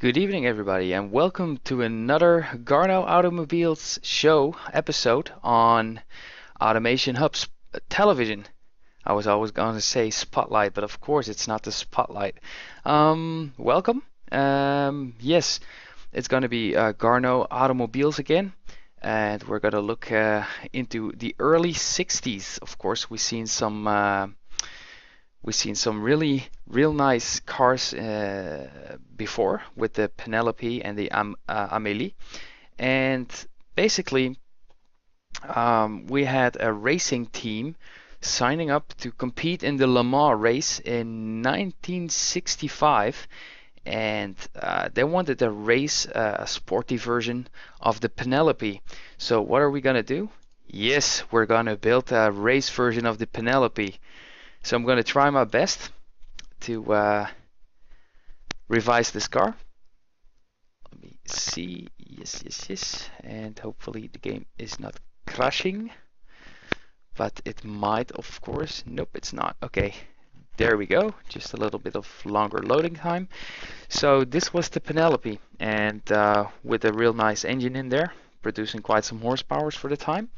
Good evening, everybody, and welcome to another Garneau Automobiles show episode on Automation Hub's television. I was always going to say spotlight, but of course it's not the spotlight. Welcome. Yes, it's going to be Garneau Automobiles again, and we're going to look into the early 60s. Of course, we've seen some really real nice cars before with the Penelope and the Amélie, and basically we had a racing team signing up to compete in the Le Mans race in 1965, and they wanted to race a sporty version of the Penelope. So what are we gonna do? Yes, we're gonna build a race version of the Penelope. So I'm gonna try my best to revise this car. Let me see. Yes. And hopefully the game is not crashing. But it might, of course. Nope, it's not. Okay, there we go. Just a little bit of longer loading time. So this was the Penelope, and with a real nice engine in there, producing quite some horsepower for the time.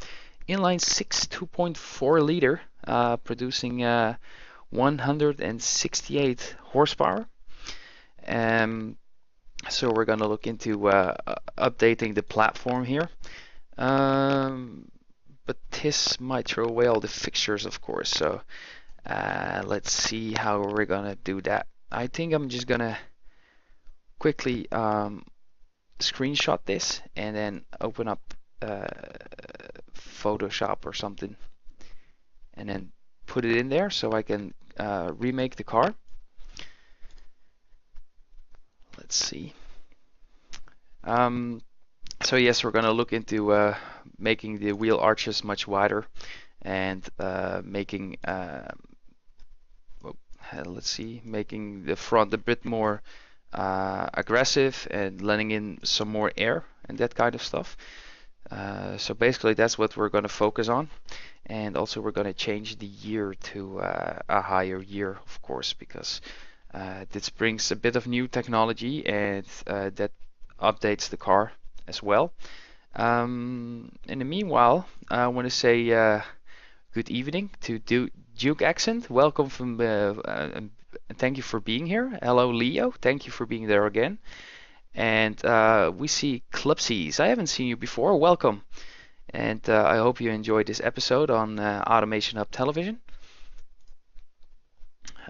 Inline 6 2.4 liter, producing 168 horsepower. So we're going to look into updating the platform here. But this might throw away all the fixtures, of course. So let's see how we're going to do that. I think I'm just going to quickly screenshot this and then open up Photoshop or something and then put it in there so I can remake the car. Let's see. So yes, we're going to look into making the wheel arches much wider and making making the front a bit more aggressive and letting in some more air and that kind of stuff. So basically that's what we're going to focus on, and also we're going to change the year to a higher year, of course, because this brings a bit of new technology and that updates the car as well. In the meanwhile, I want to say good evening to Duke Accent. Welcome from and thank you for being here. Hello, Leo. Thank you for being there again. And we see Clipsies. I haven't seen you before. Welcome. And I hope you enjoyed this episode on Automation Hub Television.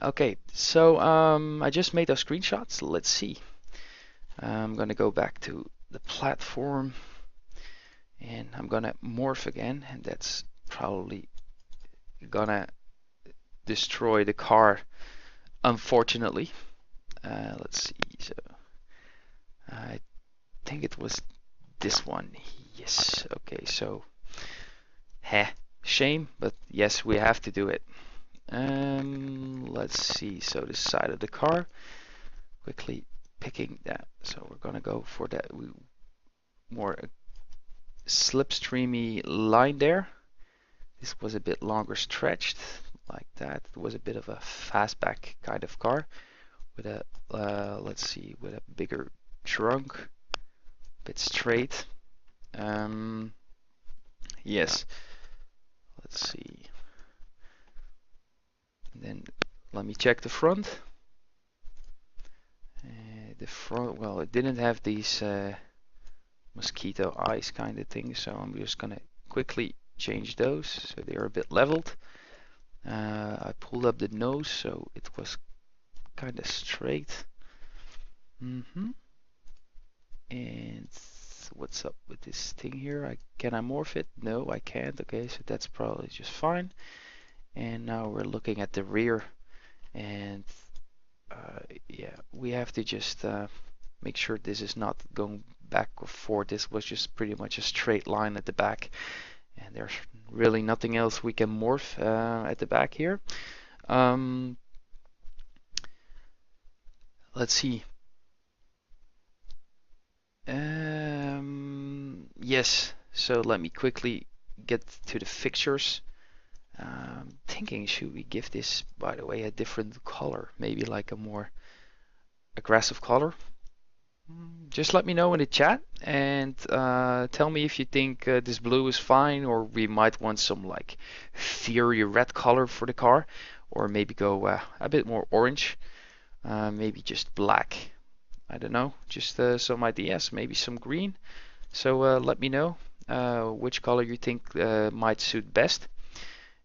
Okay, so I just made those screenshots. Let's see. I'm going to go back to the platform and I'm going to morph again, and that's probably going to destroy the car, unfortunately. Let's see. So I think it was this one. Yes. Okay, so shame, but yes, we have to do it. Let's see. So the side of the car, quickly picking that. So we're gonna go for that more slipstreamy line there. This was a bit longer stretched like that. It was a bit of a fastback kind of car with a let's see, with a bigger trunk, a bit straight. Yes. Let's see. And then let me check the front. The front, well, it didn't have these mosquito eyes kind of thing, so I'm just gonna quickly change those so they're a bit leveled. I pulled up the nose so it was kind of straight. And what's up with this thing here? Can I morph it? No, I can't. Okay, so that's probably just fine. And now we're looking at the rear, and yeah, we have to just make sure this is not going back or forth. This was just pretty much a straight line at the back, and there's really nothing else we can morph at the back here. Let's see. Yes, so let me quickly get to the fixtures. Thinking, should we give this, by the way, a different color, maybe like a more aggressive color? Just let me know in the chat and tell me if you think this blue is fine, or we might want some like fiery red color for the car, or maybe go a bit more orange, maybe just black. I don't know, just some ideas, maybe some green. So let me know which color you think might suit best,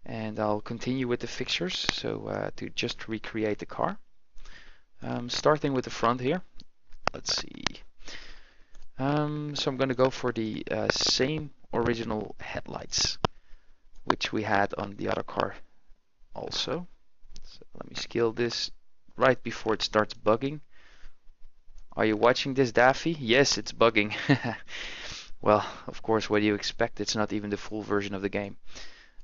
and I'll continue with the fixtures. So to just recreate the car, starting with the front here. Let's see. So I'm going to go for the same original headlights, which we had on the other car also. So let me scale this right before it starts bugging. Are you watching this, Daffy? Yes, it's bugging. Well, of course, what do you expect? It's not even the full version of the game.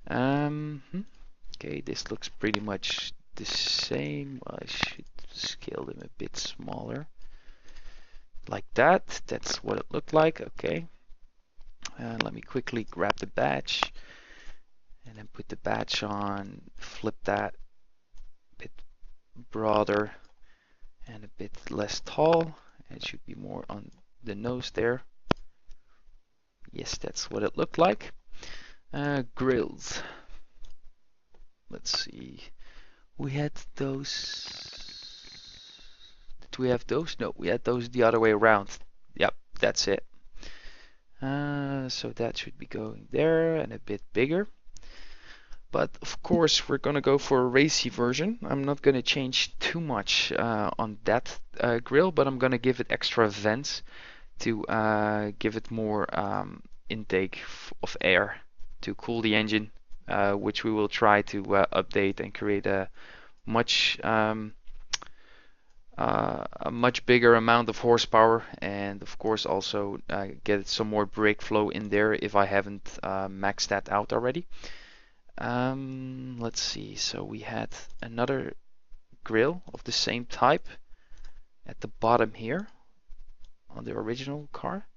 Okay, this looks pretty much the same. Well, I should scale them a bit smaller. Like that. That's what it looked like. Okay. Let me quickly grab the badge and then put the badge on. Flip that a bit broader and a bit less tall. It should be more on the nose there. Yes, that's what it looked like. Grills. Let's see. We had those. Did we have those? No, we had those the other way around. Yep, that's it. So that should be going there and a bit bigger. But of course, we're gonna go for a racy version. I'm not gonna change too much on that grill, but I'm gonna give it extra vents to give it more intake of air to cool the engine, which we will try to update and create a much bigger amount of horsepower, and of course also get some more brake flow in there if I haven't maxed that out already. Let's see, so we had another grill of the same type at the bottom here on the original car.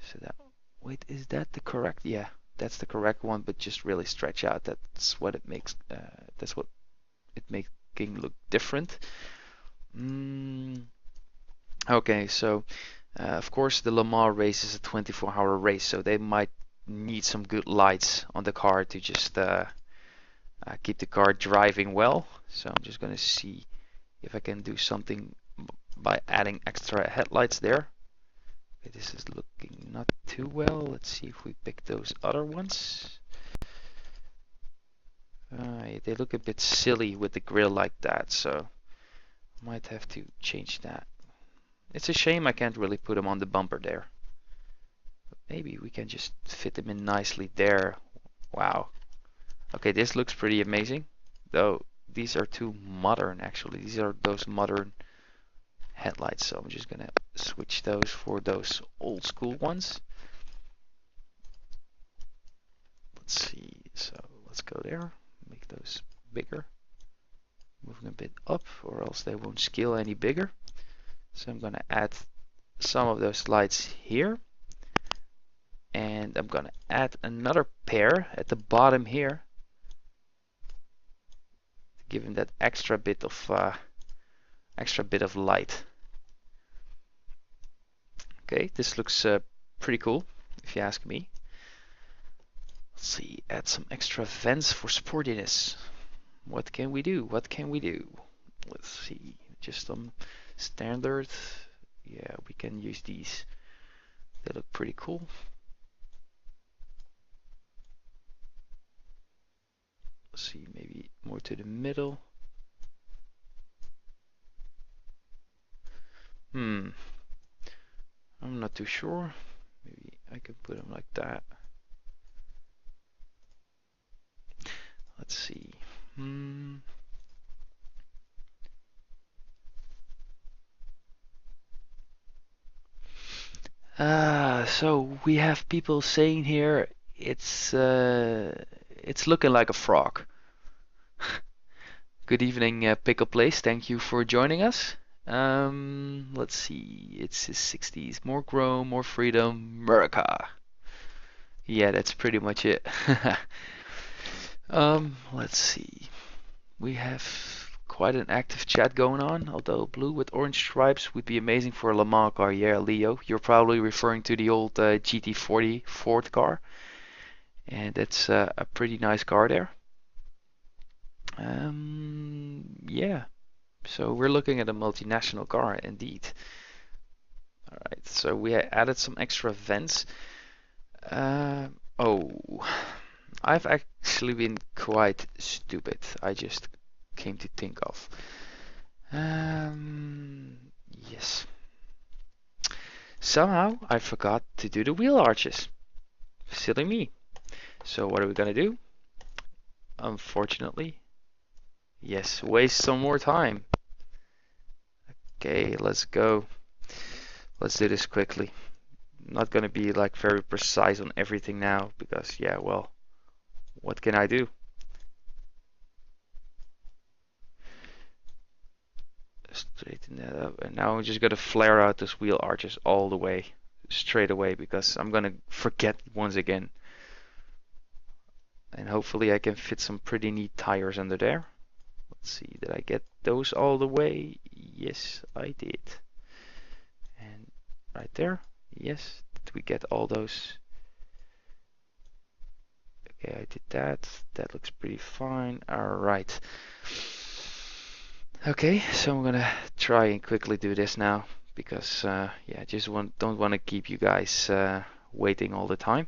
So that, wait, is that the correct? Yeah, that's the correct one, but just really stretch out. That's what it makes. That's what it making look different. Okay, so of course the Le Mans race is a 24-hour race, so they might need some good lights on the car to just keep the car driving well. So I'm just going to see if I can do something by adding extra headlights there. Okay, this is looking not too well. Let's see if we pick those other ones. They look a bit silly with the grill like that, so might have to change that. It's a shame I can't really put them on the bumper there. But maybe we can just fit them in nicely there. Wow. Okay, this looks pretty amazing. Though these are too modern actually. These are those modern headlights. So I'm just gonna switch those for those old school ones. Let's see. So let's go there. Make those bigger. Moving a bit up, or else they won't scale any bigger. So I'm gonna add some of those lights here, and I'm gonna add another pair at the bottom here, giving that extra bit of light. Okay, this looks pretty cool, if you ask me. Let's see, add some extra vents for sportiness. What can we do? What can we do? Let's see, just some standard. Yeah, we can use these. They look pretty cool. Let's see, maybe more to the middle. I'm not too sure. Maybe I could put them like that. Let's see. So we have people saying here it's looking like a frog. Good evening, Pickle Place. Thank you for joining us. Let's see. It's the 60s. More chrome, more freedom, America. Yeah, that's pretty much it. Let's see. We have quite an active chat going on, although blue with orange stripes would be amazing for a Le Mans car. Yeah, Leo, you're probably referring to the old GT40 Ford car, and it's a pretty nice car there. Yeah, so we're looking at a multinational car indeed. All right, so we added some extra vents. Oh, I've actually been quite stupid. I just came to think of. Yes. Somehow I forgot to do the wheel arches. Silly me. So what are we gonna do? Unfortunately, yes, waste some more time. Okay, let's go. Let's do this quickly. I'm not gonna be like very precise on everything now because yeah, well, what can I do? Straighten that up, and now I'm just gonna flare out those wheel arches all the way, straight away, because I'm gonna forget once again. And hopefully I can fit some pretty neat tires under there. Let's see, did I get those all the way? Yes, I did. And right there, yes, did we get all those? Okay, I did that. That looks pretty fine. All right. Okay, so I'm gonna try and quickly do this now because yeah, just don't want to keep you guys waiting all the time.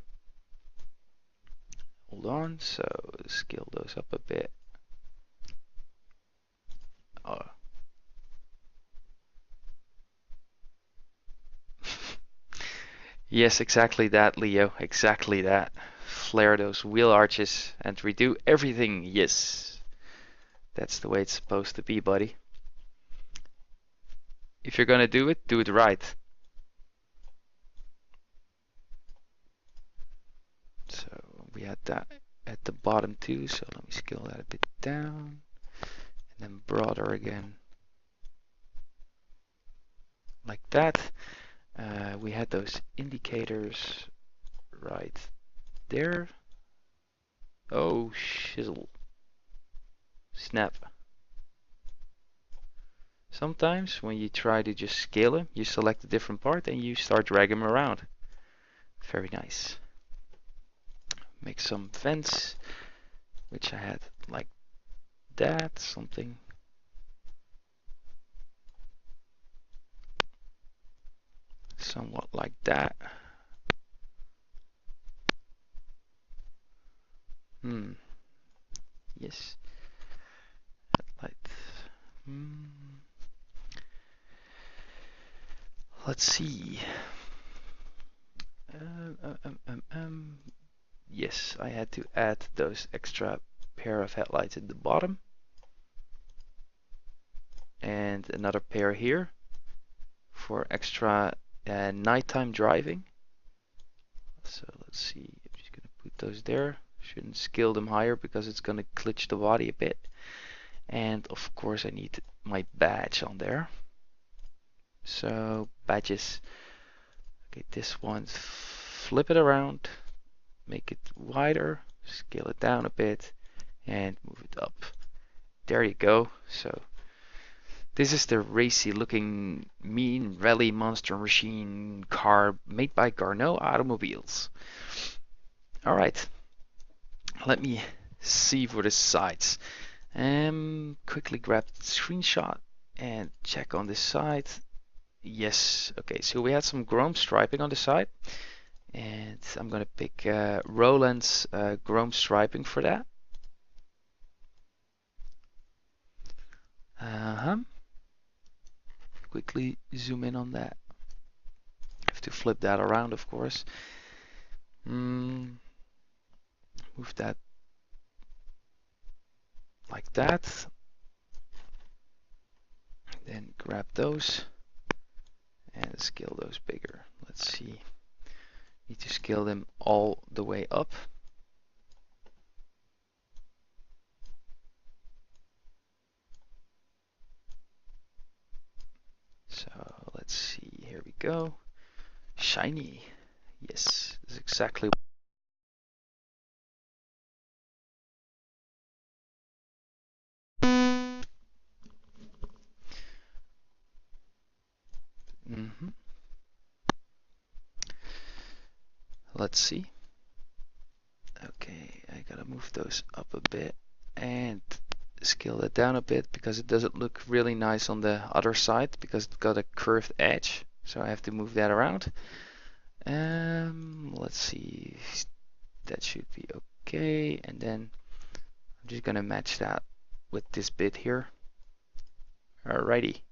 Hold on, so scale those up a bit. Oh. Yes, exactly that, Leo. Exactly that. Flare those wheel arches and redo everything. Yes, that's the way it's supposed to be, buddy. If you're gonna do it right. So we had that at the bottom too, so let me scale that a bit down. And then broader again. Like that. We had those indicators right there. Oh, shizzle. Snap. Sometimes when you try to just scale them, you select a different part and you start dragging them around. Very nice. Make some vents, which I had like that, something. Somewhat like that. Yes. Light. Let's see. Yes, I had to add those extra pair of headlights at the bottom. And another pair here for extra nighttime driving. So let's see, I'm just gonna put those there. Shouldn't scale them higher because it's gonna glitch the body a bit. And of course I need my badge on there. So badges. Okay, this one, flip it around, make it wider, scale it down a bit, and move it up. There you go. So this is the racy looking mean rally monster machine car made by Garneau automobiles. All right, let me see for the sides. Quickly grab the screenshot and check on this side. Yes, okay, so we had some chrome striping on the side, and I'm gonna pick Roland's chrome striping for that. Quickly zoom in on that. Have to flip that around, of course. Move that like that. Then grab those and scale those bigger. Let's see. Need to scale them all the way up. So let's see. Here we go. Shiny. Yes, this is exactly. Mhm. Let's see. Okay, I gotta move those up a bit and scale that down a bit because it doesn't look really nice on the other side because it's got a curved edge. So I have to move that around. Let's see. That should be okay. And then I'm just gonna match that with this bit here. Alrighty.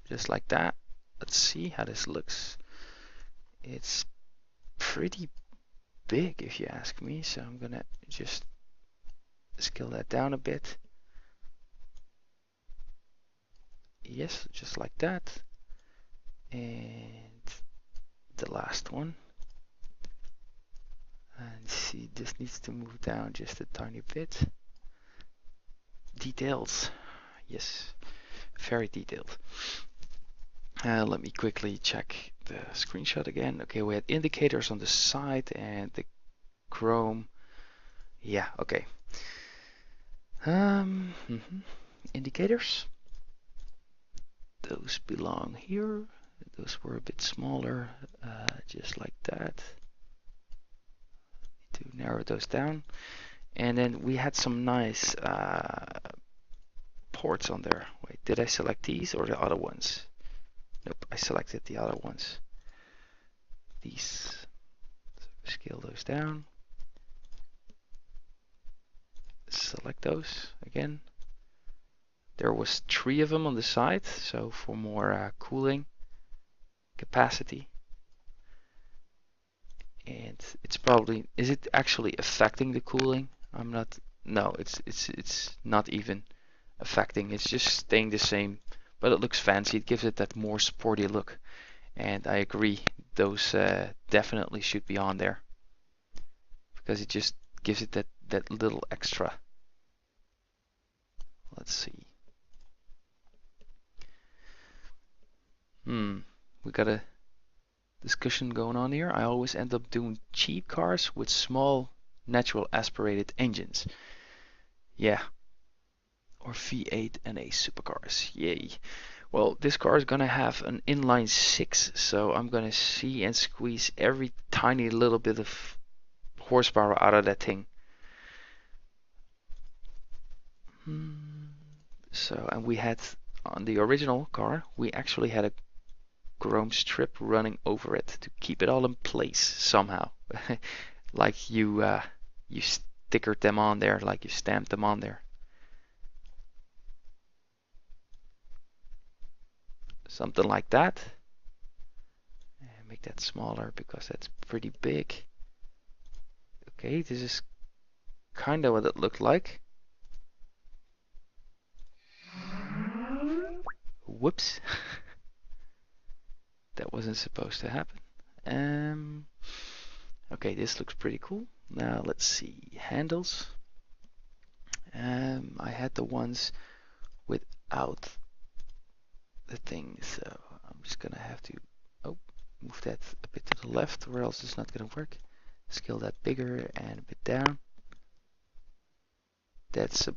Just like that. Let's see how this looks. It's pretty big if you ask me, so I'm gonna just scale that down a bit. Yes, just like that. And the last one. And see, this needs to move down just a tiny bit. Details. Yes, very detailed. Let me quickly check the screenshot again. Okay, we had indicators on the side and the chrome. Yeah, okay. Indicators. Those belong here. Those were a bit smaller, just like that. Need to narrow those down. And then we had some nice ports on there. Wait, did I select these or the other ones? Nope, I selected the other ones. These. So scale those down. Select those again. There was 3 of them on the side, so for more cooling capacity. And it's probably, is it actually affecting the cooling? I'm not, no, it's not even affecting. It's just staying the same, but it looks fancy. It gives it that more sporty look. And I agree, those definitely should be on there because it just gives it that little extra. Let's see. We got a discussion going on here. I always end up doing cheap cars with small natural aspirated engines. Yeah. Or V8 NA supercars. Yay. Well, this car is gonna have an inline 6, so I'm gonna see and squeeze every tiny little bit of horsepower out of that thing. So, and we had on the original car, we actually had a chrome strip running over it to keep it all in place somehow. Like you stickered them on there, like you stamped them on there. Something like that. And make that smaller because that's pretty big. Okay, this is kind of what it looked like. Whoops. That wasn't supposed to happen. Okay, this looks pretty cool. Now let's see. Handles. I had the ones without the thing, so I'm just gonna have to move that a bit to the left or else it's not gonna work. Scale that bigger and a bit down. That's a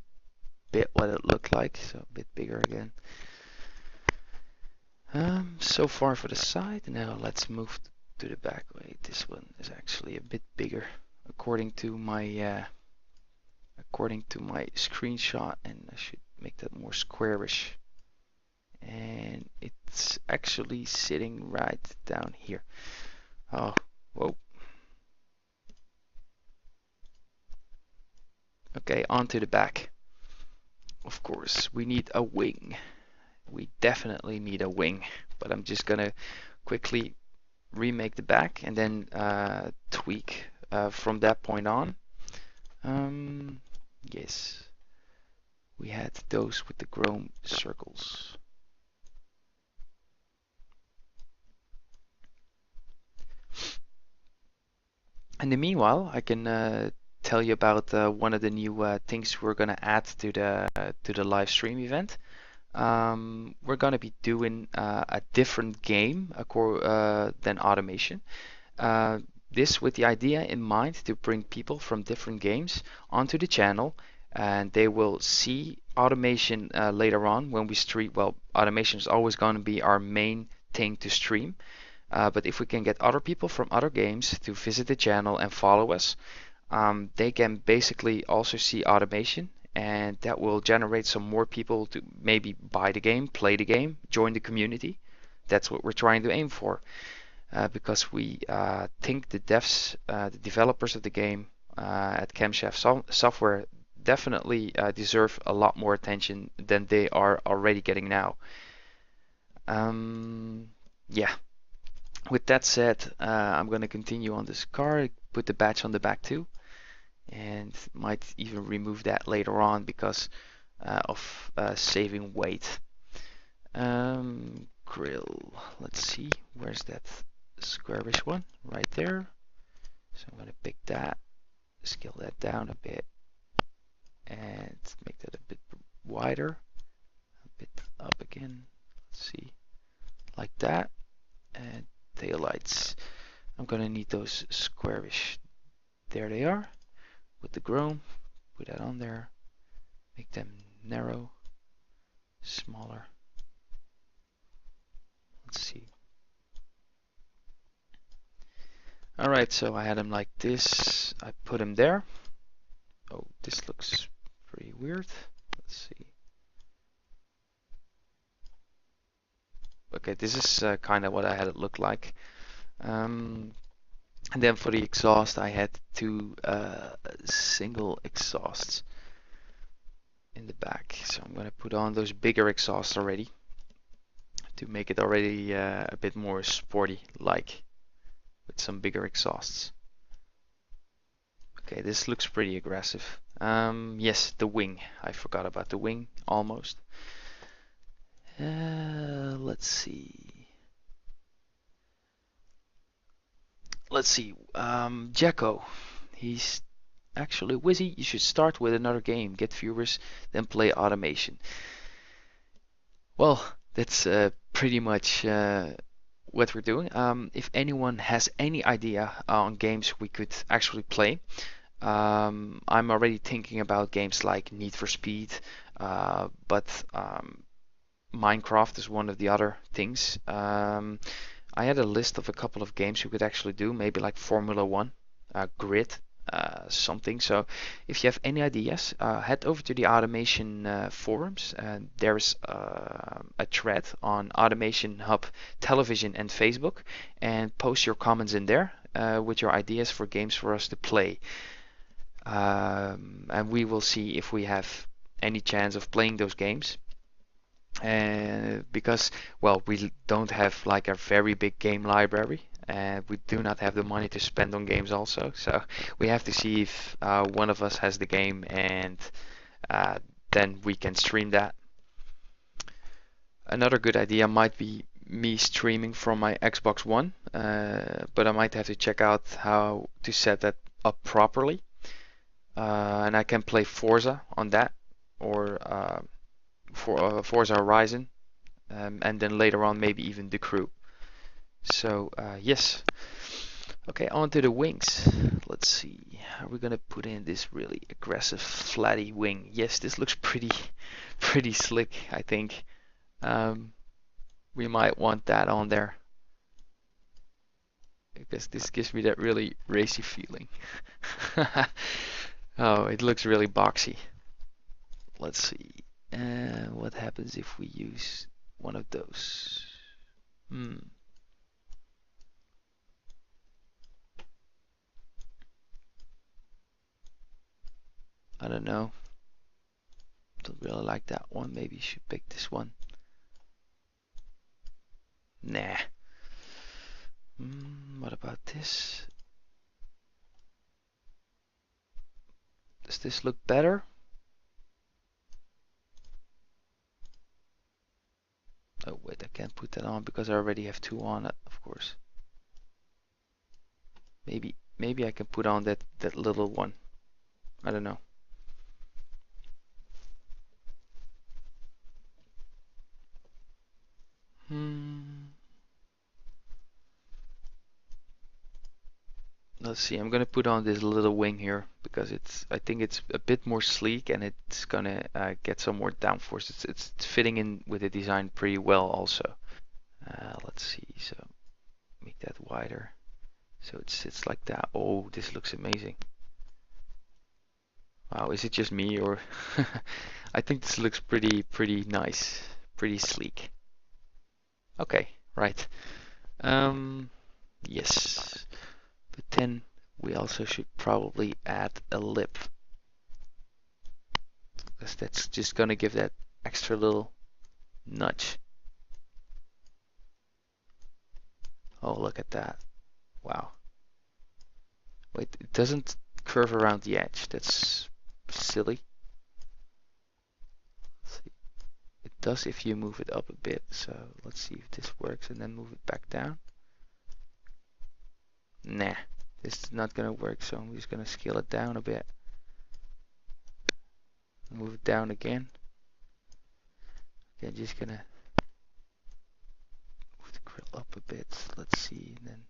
bit what it looked like, so a bit bigger again. So far for the side. Now let's move to the back. Wait, this one is actually a bit bigger according to my screenshot, and I should make that more squarish. And it's actually sitting right down here. Oh, whoa. Okay, onto the back. Of course, we need a wing. We definitely need a wing, but I'm just gonna quickly remake the back and then tweak from that point on. Yes, we had those with the chrome circles. In the meanwhile, I can tell you about one of the new things we're gonna add to the live stream event. We're gonna be doing a different game than automation. This with the idea in mind to bring people from different games onto the channel and they will see automation later on when we stream. Well, automation is always going to be our main thing to stream. But if we can get other people from other games to visit the channel and follow us, they can basically also see automation, and that will generate some more people to maybe buy the game, play the game, join the community. That's what we're trying to aim for, because we think the devs, the developers of the game at Camshaft Software definitely deserve a lot more attention than they are already getting now. Yeah. With that said, I'm going to continue on this car, put the badge on the back too, and might even remove that later on because of saving weight. Grill, let's see, where's that squarish one? Right there. So I'm going to pick that, scale that down a bit, and make that a bit wider, a bit up again. Let's see, like that. And taillights, I'm gonna need those squarish. There they are, with the chrome. Put that on there. Make them narrow, smaller. Let's see. Alright, so I had them like this. I put them there. Oh, this looks pretty weird. Let's see. Okay, this is kind of what I had it look like. And then for the exhaust, I had two single exhausts in the back. So I'm going to put on those bigger exhausts already to make it already a bit more sporty like, with some bigger exhausts. Okay, this looks pretty aggressive. Yes, the wing. I forgot about the wing almost. Let's see. Jacko. He's actually Wizzy. You should start with another game, get viewers, then play automation. Well, that's pretty much what we're doing. If anyone has any idea on games we could actually play, I'm already thinking about games like Need for Speed, but Minecraft is one of the other things. I had a list of a couple of games we could actually do, maybe like Formula One, Grid, something. So if you have any ideas, head over to the Automation forums. There's a thread on AutomationHub Television and Facebook, and post your comments in there with your ideas for games for us to play. And we will see if we have any chance of playing those games. Because, well, we don't have like a very big game library, and we do not have the money to spend on games also. So we have to see if one of us has the game, and then we can stream that. Another good idea might be me streaming from my Xbox One, but I might have to check out how to set that up properly. And I can play Forza on that, or for Forza Horizon, and then later on maybe even The Crew. So yes. Okay, on to the wings. Let's see. Are we gonna put in this really aggressive flatty wing? Yes, this looks pretty slick, I think. We might want that on there, because this gives me that really racy feeling. Oh, it looks really boxy. Let's see. What happens if we use one of those? I don't know. Don't really like that one. Maybe you should pick this one. Nah. What about this? Does this look better? Oh wait, I can't put that on because I already have two on it, of course. Maybe I can put on that little one. I don't know. No, Let's see. I'm gonna put on this little wing here because I think it's a bit more sleek and it's gonna get some more downforce. It's fitting in with the design pretty well also. Let's see. So make that wider so it sits like that. Oh, this looks amazing. Wow, is it just me or I think this looks pretty nice, pretty sleek. Okay, right. Yes, but then we also should probably add a lip because that's just gonna give that extra little nudge. Oh, look at that. Wow. Wait, it doesn't curve around the edge. That's silly. Let's see. It does if you move it up a bit. So let's see if this works and then move it back down. Nah, this is not gonna work, so I'm just gonna scale it down a bit. Move it down again. Okay, just gonna move the grill up a bit. Let's see, and then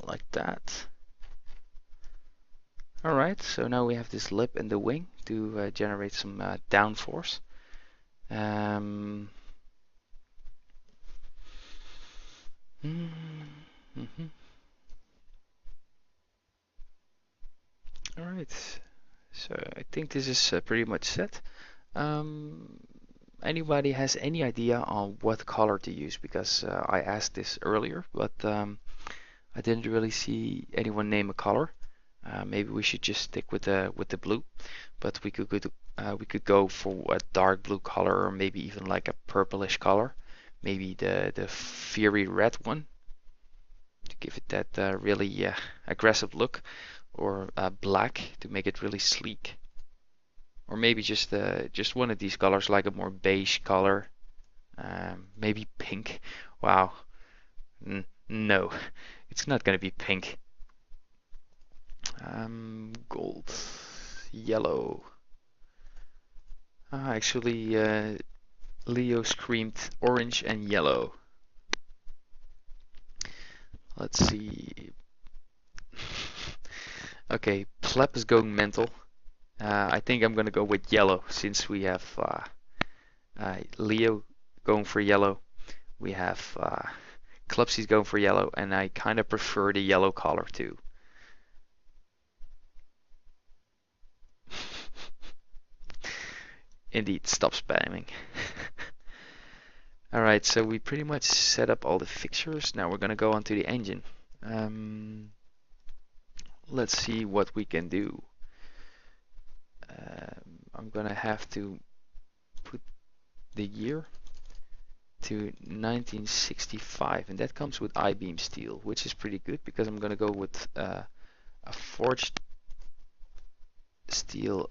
like that. Alright, so now we have this lip and the wing to generate some downforce. Mm -hmm. Alright, so I think this is pretty much set. Anybody has any idea on what color to use? Because I asked this earlier, but I didn't really see anyone name a color. Maybe we should just stick with the blue, but we could go for a dark blue color or maybe even like a purplish color. Maybe the fiery red one to give it that really aggressive look, or black to make it really sleek. Or maybe just one of these colors, like a more beige color. Maybe pink. Wow. No, it's not gonna be pink. Gold, yellow. Actually, Leo screamed orange and yellow. Let's see. Okay, Pleb is going mental. I think I'm gonna go with yellow since we have Leo going for yellow. We have Clubsy's going for yellow, and I kind of prefer the yellow color too. Indeed, stop spamming. Alright, so we pretty much set up all the fixtures. Now we're gonna go onto the engine. Let's see what we can do. I'm gonna have to put the year to 1965, and that comes with I-beam steel, which is pretty good because I'm gonna go with a forged steel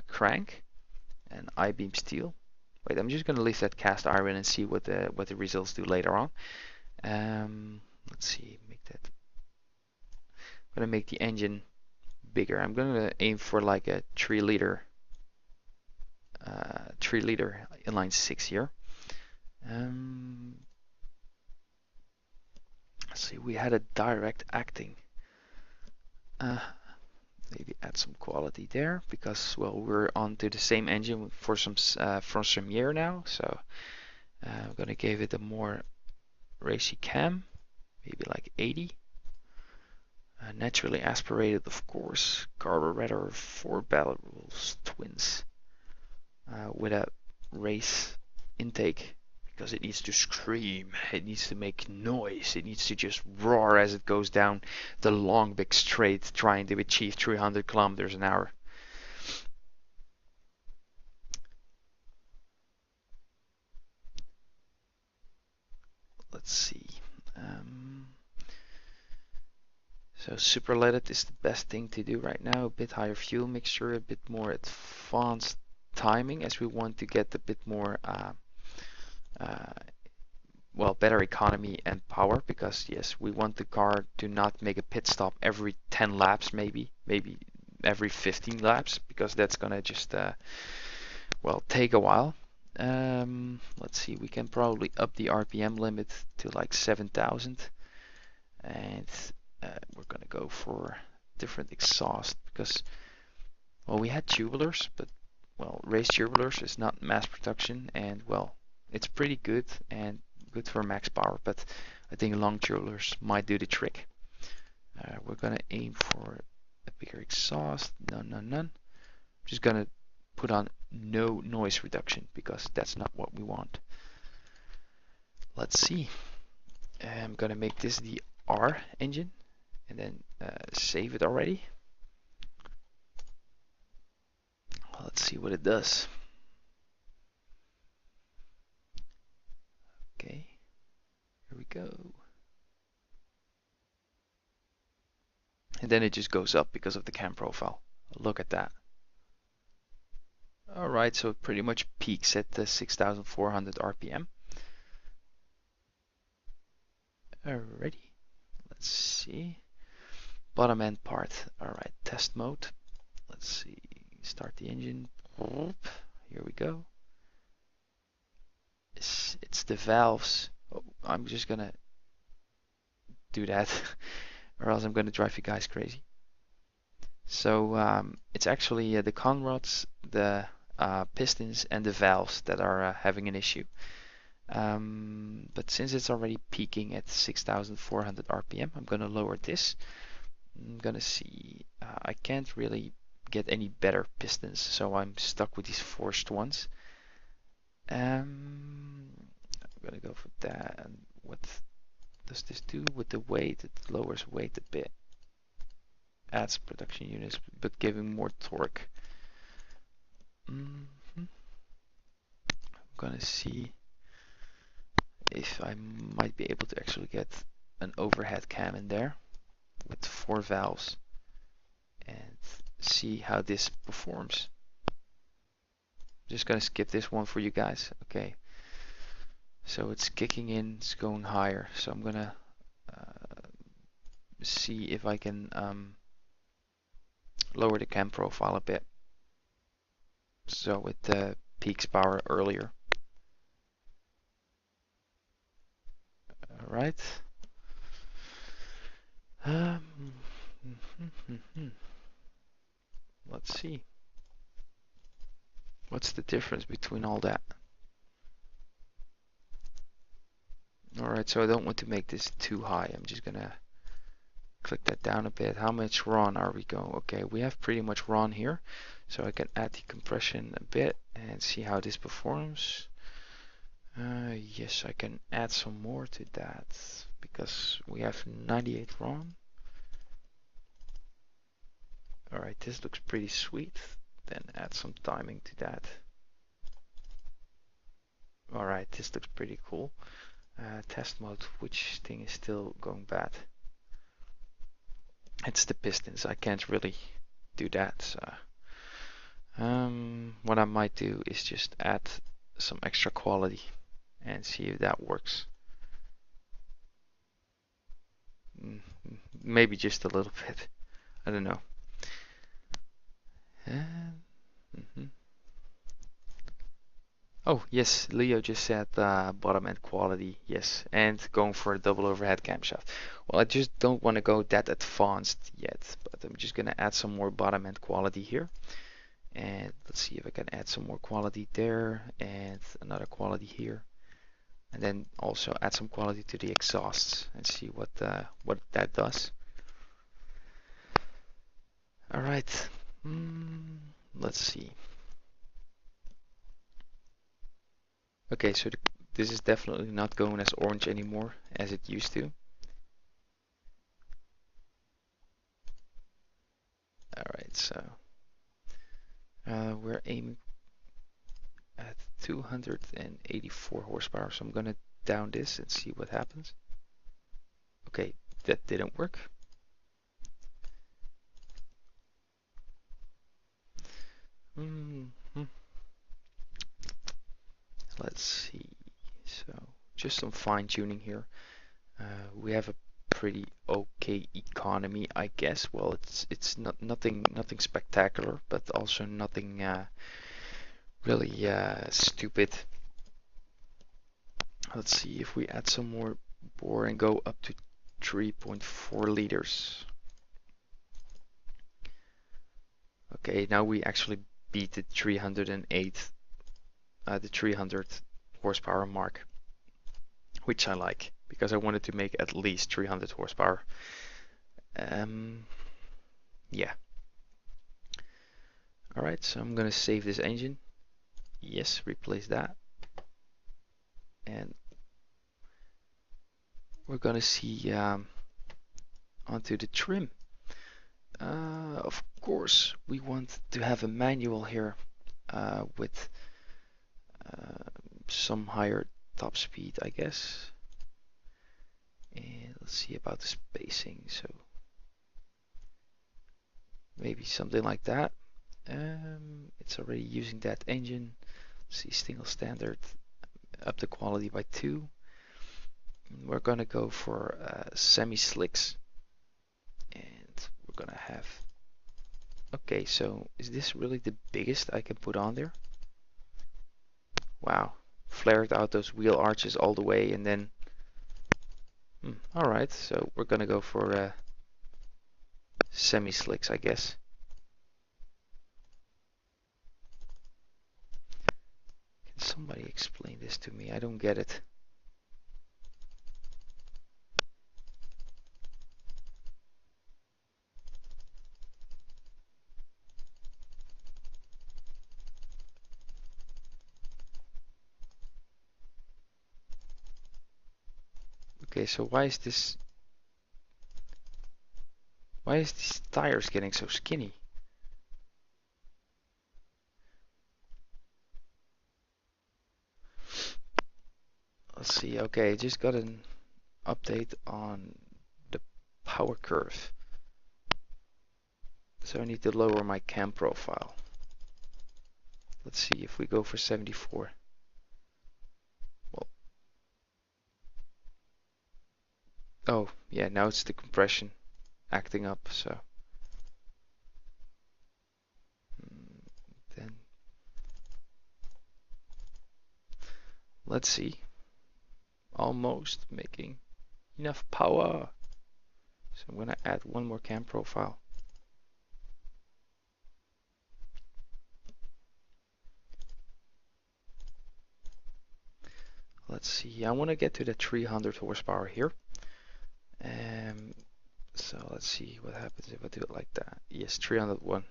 crank and I-beam steel. Wait, I'm just gonna leave that cast iron and see what the results do later on. Let's see, make that. I'm gonna make the engine bigger. I'm gonna aim for like a 3 liter inline 6 here. Let's see, we had a direct acting. Maybe add some quality there because, well, we're onto the same engine for from some year now. So I'm gonna give it a more racy cam, maybe like 80. Naturally aspirated, of course. Carburetor 4 barrels twins with a race intake because it needs to scream, it needs to make noise, it needs to just roar as it goes down the long big straight trying to achieve 300 kilometers an hour. Let's see. So superleaded is the best thing to do right now. A bit higher fuel mixture, a bit more advanced timing as we want to get a bit more well, better economy and power, because yes, we want the car to not make a pit stop every 10 laps, maybe every 15 laps, because that's gonna just well, take a while. Let's see, we can probably up the RPM limit to like 7,000, and we're gonna go for different exhaust because, well, we had tubulars, but well, race tubulars is not mass production, and well, it's pretty good and good for max power, but I think long tubulars might do the trick. We're gonna aim for a bigger exhaust. None, none, none. I'm just gonna put on no noise reduction because that's not what we want. Let's see. I'm gonna make this the R engine and then save it already. Let's see what it does. Okay, here we go. And then it just goes up because of the cam profile. Look at that. Alright, so it pretty much peaks at the 6,400 RPM. Alrighty, let's see. Bottom end part. Alright, test mode. Let's see. Start the engine. Here we go. It's the valves. Oh, I'm just gonna do that or else I'm gonna drive you guys crazy. So it's actually the conrods, the pistons, and the valves that are having an issue. But since it's already peaking at 6,400 RPM, I'm gonna lower this. I'm gonna see. I can't really get any better pistons, so I'm stuck with these forced ones. I'm gonna go for that. And what does this do with the weight? It lowers weight a bit. Adds production units, but giving more torque. I'm gonna see if I might be able to actually get an overhead cam in there with 4 valves and see how this performs. Just gonna skip this one for you guys. Okay, so it's kicking in, it's going higher, so I'm gonna see if I can lower the cam profile a bit so it peaks power earlier. Alright. Let's see. What's the difference between all that? Alright, so I don't want to make this too high. I'm just gonna click that down a bit. How much RON are we going? Okay, we have pretty much RON here, so I can add the compression a bit and see how this performs. Yes, I can add some more to that because we have 98 RON. Alright, this looks pretty sweet. Then add some timing to that. Alright, this looks pretty cool. Test mode, which thing is still going bad? It's the pistons. I can't really do that. So, what I might do is just add some extra quality and see if that works. Maybe just a little bit. I don't know. Oh yes, Leo just said bottom end quality, yes, and going for a double overhead camshaft. Well, I just don't want to go that advanced yet, but I'm just gonna add some more bottom end quality here. And let's see if I can add some more quality there and another quality here. And then also add some quality to the exhausts and see what that does. All right, let's see. Okay, so this is definitely not going as orange anymore as it used to. Alright, so we're aiming at 284 horsepower, so I'm gonna down this and see what happens. Okay, that didn't work. Let's see. So just some fine tuning here. We have a pretty okay economy, I guess. Well, it's nothing spectacular, but also nothing really stupid. Let's see if we add some more bore and go up to 3.4 liters. Okay, now we actually beat the 308, the 300 horsepower mark, which I like because I wanted to make at least 300 horsepower. Yeah. All right, so I'm gonna save this engine. Yes, replace that, and we're gonna see onto the trim. Of course, we want to have a manual here with some higher top speed, I guess. And let's see about the spacing. So maybe something like that. It's already using that engine. Let's see, single standard, up the quality by 2. We're gonna go for semi-slicks, and we're gonna have. Okay, so is this really the biggest I can put on there? Wow, flared out those wheel arches all the way, and then. All right, so we're gonna go for semi-slicks, I guess. Can somebody explain this to me? I don't get it. Okay, so why is these tires getting so skinny? Let's see. Okay, just got an update on the power curve. So I need to lower my cam profile. Let's see if we go for 74. Well, oh yeah, now it's the compression acting up, so then let's see. Almost making enough power. So I'm gonna add one more cam profile. Let's see, I want to get to the 300 horsepower here. So let's see what happens if I do it like that. Yes, 301.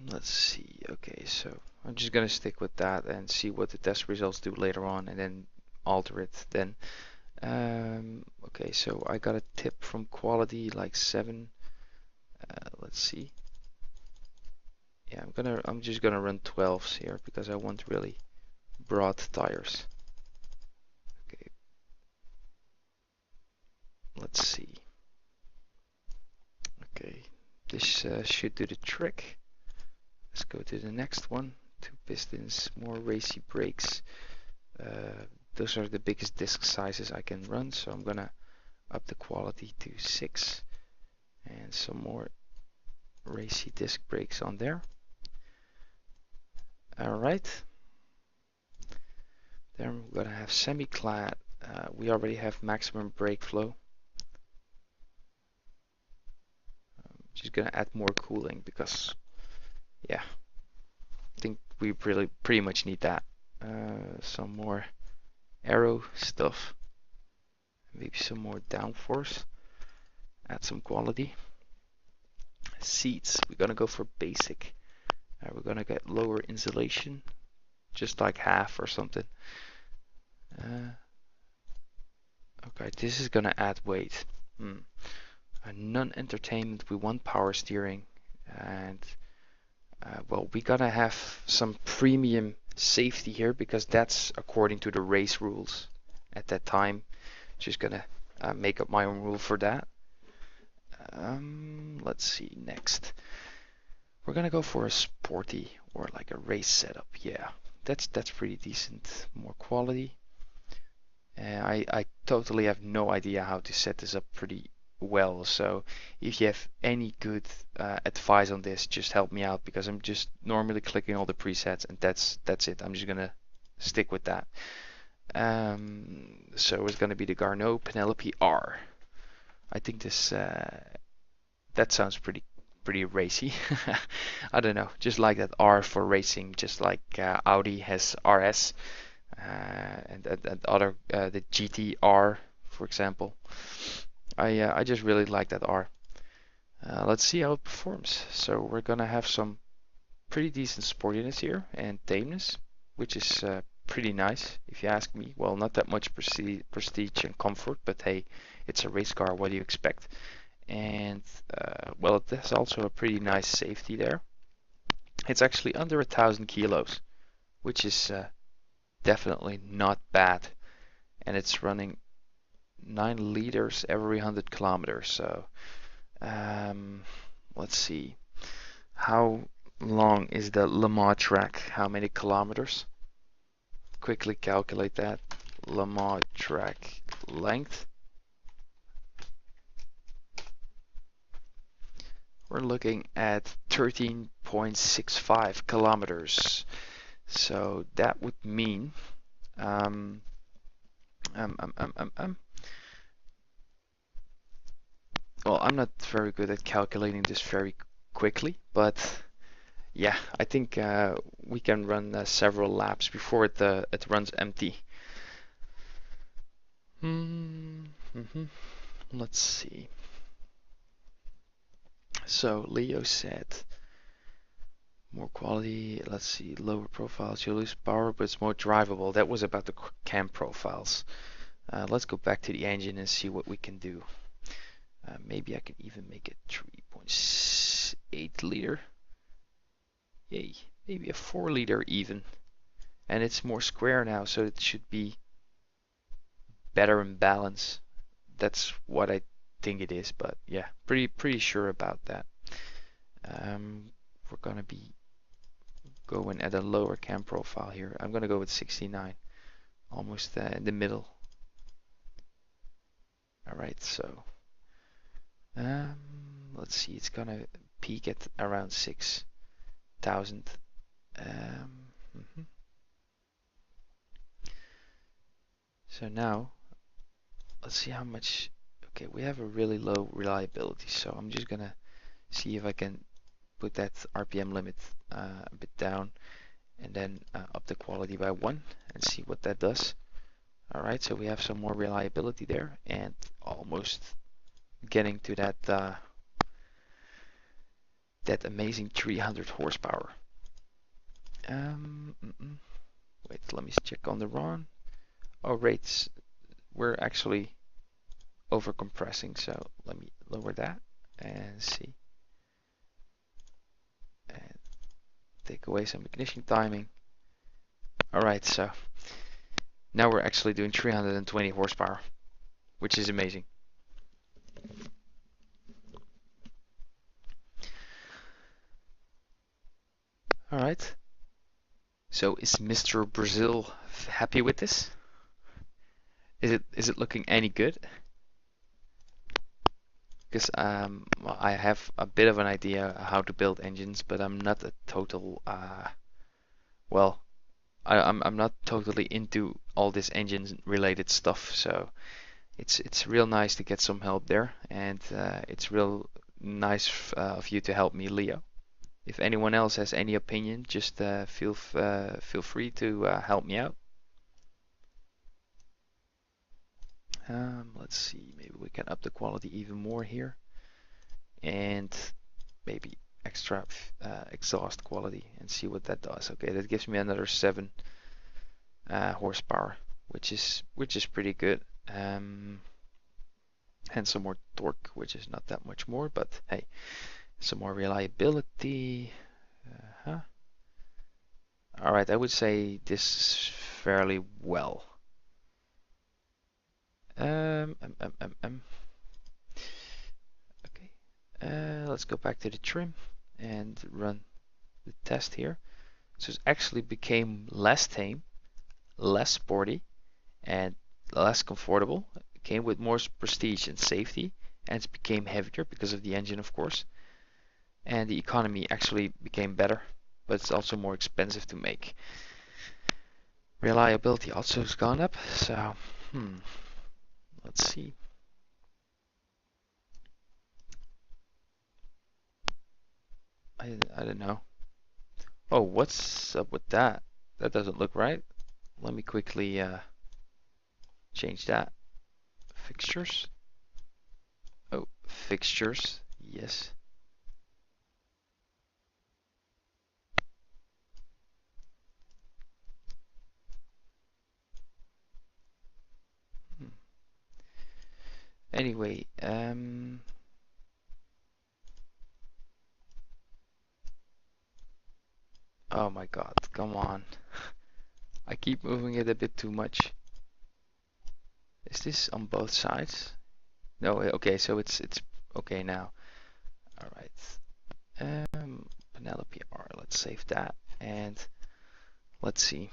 Let's see. Okay, so I'm just gonna stick with that and see what the test results do later on, and then alter it then. Okay, so I got a tip from quality like 7. Let's see. Yeah, I'm just gonna run 12s here because I want really broad tires. Okay. Let's see. Okay, this should do the trick. Let's go to the next one. 2 pistons, more racy brakes. Those are the biggest disc sizes I can run, so I'm gonna up the quality to 6 and some more racy disc brakes on there. Alright, then we're gonna have semi-clad. We already have maximum brake flow. I'm just gonna add more cooling because yeah, I think we pretty much need that. Some more aero stuff, maybe some more downforce, add some quality. Seats, we're gonna go for basic. We're gonna get lower insulation, just like half or something. Okay, this is gonna add weight. Non-entertainment, we want power steering, and well, we gotta have some premium safety here because that's according to the race rules at that time. Just gonna make up my own rule for that. Let's see, next. We're gonna go for a sporty or like a race setup. Yeah, that's pretty decent. More quality. I totally have no idea how to set this up pretty well. So if you have any good advice on this, just help me out because I'm just normally clicking all the presets and that's it. I'm just gonna stick with that. So it's gonna be the Garneau Penelope R. I think this that sounds pretty racy. I don't know, just like that R for racing, just like Audi has RS and other the GTR, for example. I just really like that R. Let's see how it performs. So we're gonna have some pretty decent sportiness here and tameness, which is pretty nice if you ask me. Well, not that much prestige and comfort, but hey, it's a race car. What do you expect? And well, there's also a pretty nice safety there. It's actually under 1,000 kilos, which is definitely not bad, and it's running 9 liters every 100 kilometers. So let's see, how long is the Le Mans track? How many kilometers? Quickly calculate that. Le Mans track length. We're looking at 13.65 kilometers. So that would mean well, I'm not very good at calculating this very quickly, but yeah, I think we can run several laps before it runs empty. Let's see. So Leo said more quality. Let's see, lower profiles. You lose power, but it's more drivable. That was about the cam profiles. Let's go back to the engine and see what we can do. Maybe I can even make it 3.8 liter. Yay, maybe a 4 liter even. And it's more square now, so it should be better in balance. That's what I think it is, but yeah, pretty sure about that. We're gonna be going at a lower cam profile here. I'm gonna go with 69, almost in the middle. All right, so let's see, it's gonna peak at around 6,000. So now let's see how much. Okay, we have a really low reliability, so I'm just gonna see if I can put that RPM limit a bit down and then up the quality by 1 and see what that does. Alright, so we have some more reliability there and almost getting to that that amazing 300 horsepower. Wait, let me check on the RON. Oh, rates, we're actually over compressing, so let me lower that and see. And take away some ignition timing. Alright, so now we're actually doing 320 horsepower, which is amazing. Alright, so is Mr. Brazil happy with this? Is it looking any good? Because well, I have a bit of an idea how to build engines, but I'm not a total well, I'm not totally into all this engine related stuff, so it's real nice to get some help there, and it's real nice of you to help me, Leo. If anyone else has any opinion, just feel free to help me out. Let's see, maybe we can up the quality even more here, and maybe extra exhaust quality and see what that does. Okay, that gives me another 7 horsepower, which is pretty good. And some more torque, which is not that much more, but hey, some more reliability. All right, I would say this is fairly well. Okay, let's go back to the trim and run the test here. So it actually became less tame, less sporty, and less comfortable. It came with more prestige and safety, and it became heavier because of the engine, of course. And the economy actually became better, but it's also more expensive to make. Reliability also has gone up, so let's see. I don't know. Oh, what's up with that? That doesn't look right. Let me quickly change that. Fixtures. Oh, fixtures. Yes. Hmm. Anyway, oh my God, come on. I keep moving it a bit too much. Is this on both sides? No, okay, so it's okay now. All right. Penelope R, let's save that and let's see.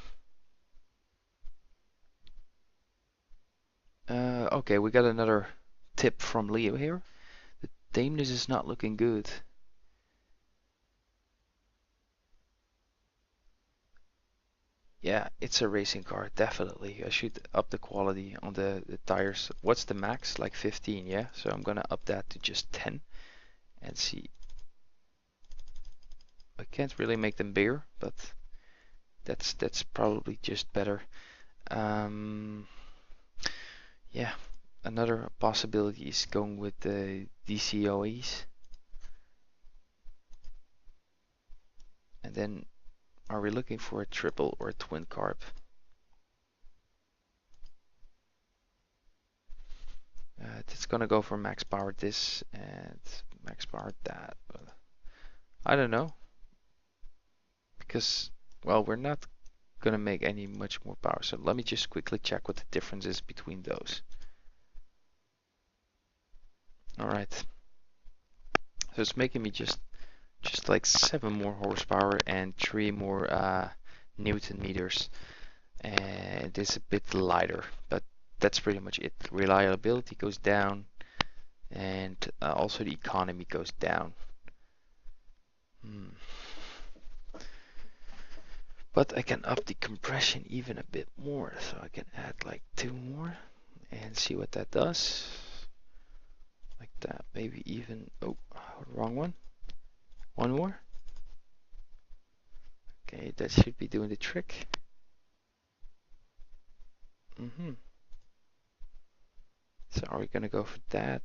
Okay, we got another tip from Leo here. The tameness is not looking good. Yeah, it's a racing car, definitely. I should up the quality on the tires. What's the max? Like 15, yeah? So I'm gonna up that to just 10 and see. I can't really make them bigger, but that's probably just better. Um, yeah, another possibility is going with the DCOEs. And then are we looking for a triple or a twin carb? It's gonna go for max power this and max power that. I don't know because well we're not gonna make any much more power. So let me just quickly check what the difference is between those. All right. So it's making me just like 7 more horsepower and 3 more Newton meters. And it's a bit lighter, but that's pretty much it. Reliability goes down, and also the economy goes down. But I can up the compression even a bit more, so I can add like 2 more and see what that does. Like that, maybe even, oh, wrong one. 1 more. Okay, that should be doing the trick. So are we gonna go for that?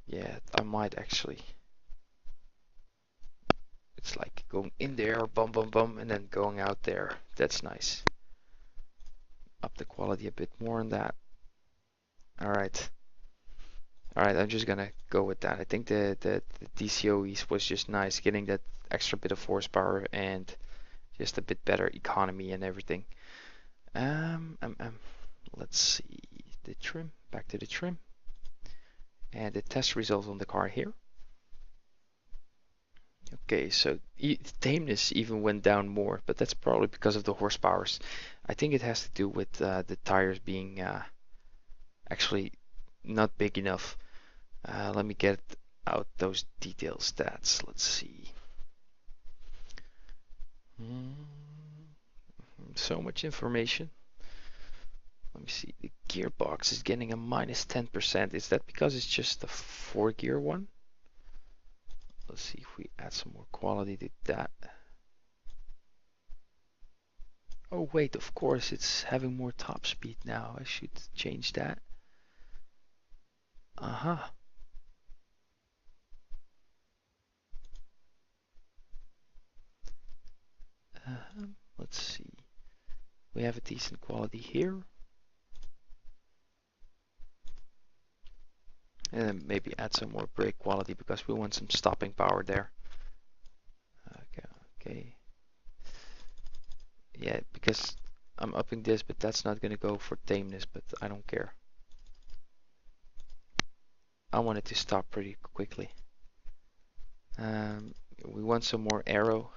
Yeah, I might actually. It's like going in there, bum bum bum, and then going out there. That's nice. Up the quality a bit more on that. Alright. Alright, I'm just gonna go with that. I think the DCOEs was just nice, getting that extra bit of horsepower and just a bit better economy and everything. Let's see the trim, back to the trim. And the test results on the car here. Okay, so tameness even went down more, but that's probably because of the horsepowers. I think it has to do with the tires being actually not big enough. Let me get out those detail stats. Let's see. So much information. Let me see. The gearbox is getting a minus 10%. Is that because it's just a 4-gear one? Let's see if we add some more quality to that. Oh wait, of course it's having more top speed now. I should change that. Uh-huh. Let's see. We have a decent quality here. And then maybe add some more brake quality because we want some stopping power there. Okay. Yeah, because I'm upping this, but that's not gonna go for tameness, but I don't care. I want it to stop pretty quickly. We want some more aero,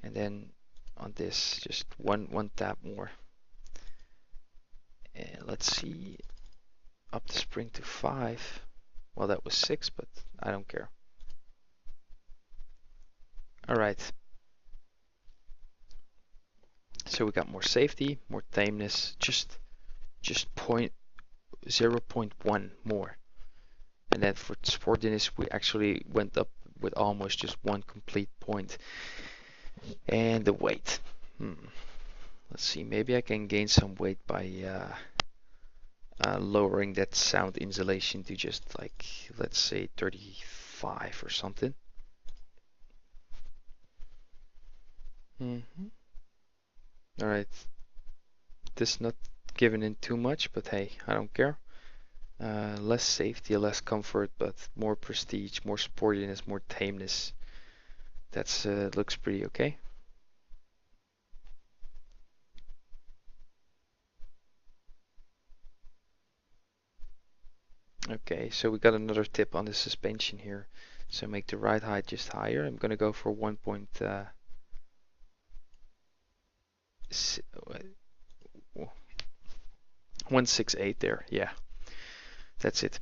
and then on this, just one tap more. And let's see. up the spring to 5. Well, that was 6, but I don't care. All right. So we got more safety, more tameness, just 0.1 more. And then for sportiness, we actually went up with almost just 1 complete point. And the weight. Let's see, maybe I can gain some weight by lowering that sound insulation to just like, let's say 35 or something. All right, this not giving in too much, but hey, I don't care. Less safety, less comfort, but more prestige, more sportiness, more tameness. That's looks pretty okay. Okay, so we got another tip on the suspension here. So make the ride height just higher. I'm gonna go for 1.168 there. Yeah, that's it.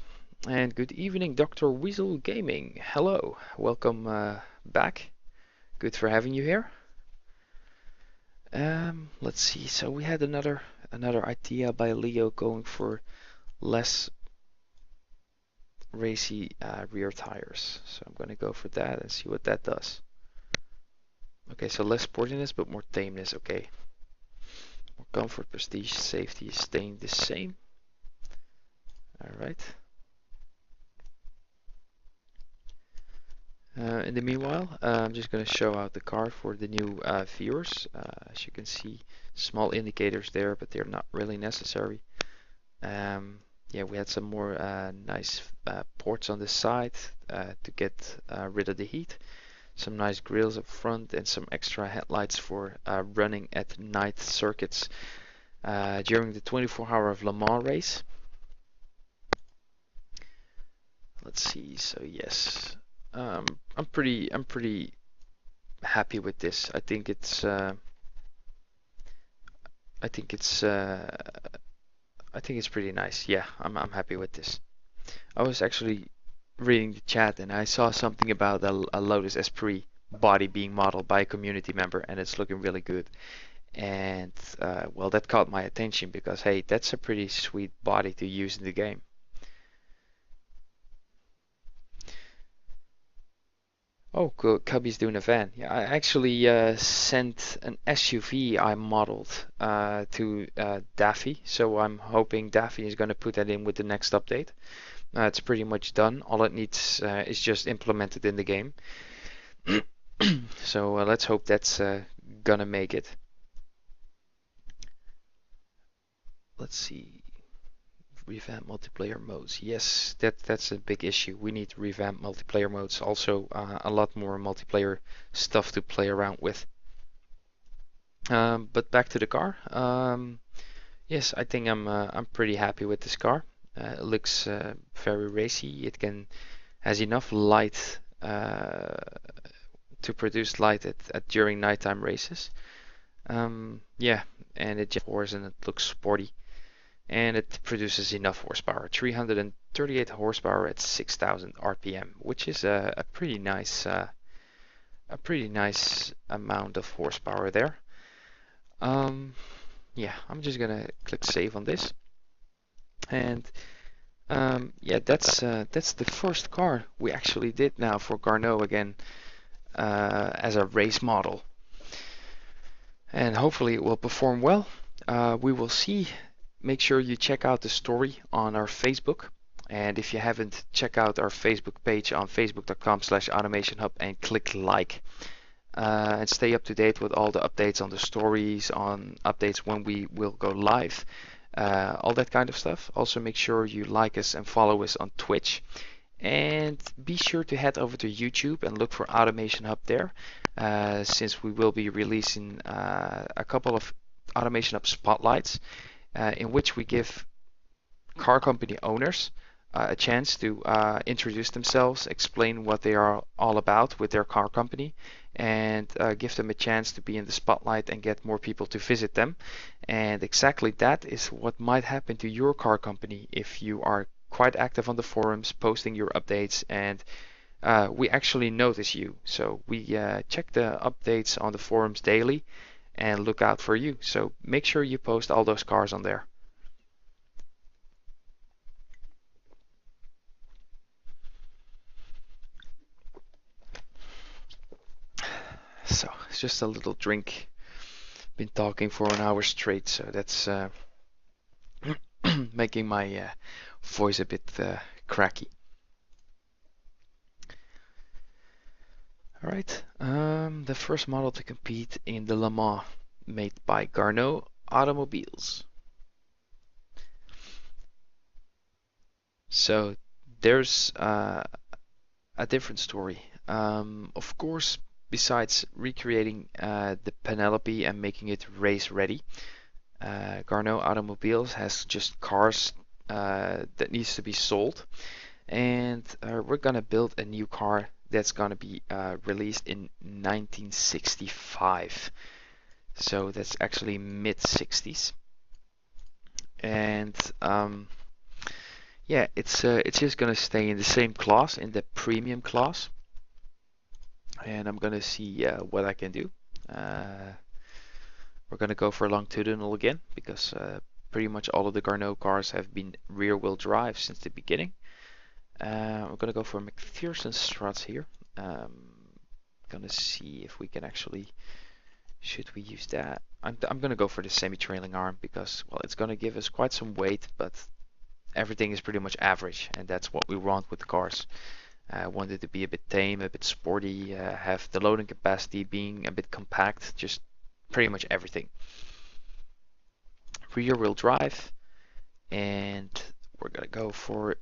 And good evening, Dr. Weasel Gaming. Hello, welcome back. Good for having you here. Let's see. So we had another idea by Leo going for less racy rear tires. So I'm gonna go for that and see what that does. Okay, so less sportiness but more tameness. Okay. More comfort, prestige, safety is staying the same. All right. In the meanwhile, I'm just going to show out the car for the new viewers. As you can see, small indicators there, but they're not really necessary. Yeah, we had some more nice ports on the side to get rid of the heat. Some nice grills up front and some extra headlights for running at night circuits during the 24-hour of Le Mans race. Let's see. So yes. I'm pretty happy with this. I think it's pretty nice. Yeah, I'm happy with this. I was actually reading the chat and I saw something about a Lotus Esprit body being modeled by a community member, and it's looking really good. And well, that caught my attention because hey, that's a pretty sweet body to use in the game. Oh, cool. Cubby's doing a van. Yeah, I actually sent an SUV I modeled to Daffy, so I'm hoping Daffy is going to put that in with the next update. It's pretty much done. All it needs is just implemented in the game. So let's hope that's gonna make it. Let's see. Revamp multiplayer modes. Yes, that's a big issue. We need to revamp multiplayer modes. Also, a lot more multiplayer stuff to play around with. But back to the car. Yes, I think I'm pretty happy with this car. It looks very racy. It has enough light to produce light during nighttime races. Yeah, and it just pours and it looks sporty. And it produces enough horsepower, 338 horsepower at 6,000 RPM, which is a pretty nice amount of horsepower there. Yeah, I'm just gonna click save on this, and yeah, that's the first car we actually did now for Garneau again as a race model, and hopefully it will perform well. We will see. Make sure you check out the story on our Facebook. And if you haven't, check out our Facebook page on facebook.com/AutomationHub and click like. And stay up to date with all the updates on the stories, on updates when we will go live, all that kind of stuff. Also make sure you like us and follow us on Twitch. And be sure to head over to YouTube and look for Automation Hub there, since we will be releasing a couple of Automation Hub spotlights. In which we give car company owners a chance to introduce themselves, explain what they are all about with their car company, and give them a chance to be in the spotlight and get more people to visit them. And exactly that is what might happen to your car company if you are quite active on the forums, posting your updates, and we actually notice you. So we check the updates on the forums daily and look out for you. So make sure you post all those cars on there. So it's just a little drink. Been talking for an hour straight, so that's making my voice a bit cracky. All right, the first model to compete in the Le Mans, made by Garneau Automobiles. So there's a different story. Of course, besides recreating the Penelope and making it race ready, Garneau Automobiles has just cars that needs to be sold, and we're gonna build a new car that's gonna be released in 1965. So that's actually mid 60s, and yeah, it's just gonna stay in the same class, in the premium class, and I'm gonna see what I can do. Uh, we're gonna go for a long tunnel again because pretty much all of the Garneau cars have been rear-wheel drive since the beginning. We're gonna go for McPherson struts here. Gonna see if we can actually. Should we use that? I'm gonna go for the semi-trailing arm because, well, it's gonna give us quite some weight, but everything is pretty much average, and that's what we want with the cars. I want it to be a bit tame, a bit sporty, have the loading capacity being a bit compact, just pretty much everything. Rear-wheel drive, and we're gonna go for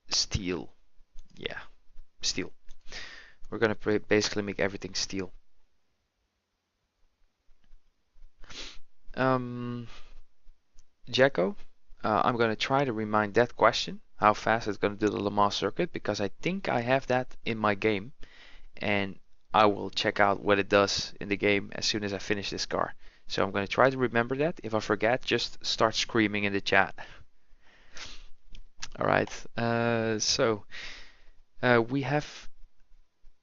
steel. Yeah, steel. We're gonna basically make everything steel. Jacko, I'm gonna try to remind that question, how fast it's gonna do the Le Mans circuit, because I think I have that in my game, and I will check out what it does in the game as soon as I finish this car. So I'm gonna try to remember that. If I forget, just start screaming in the chat. All right. We have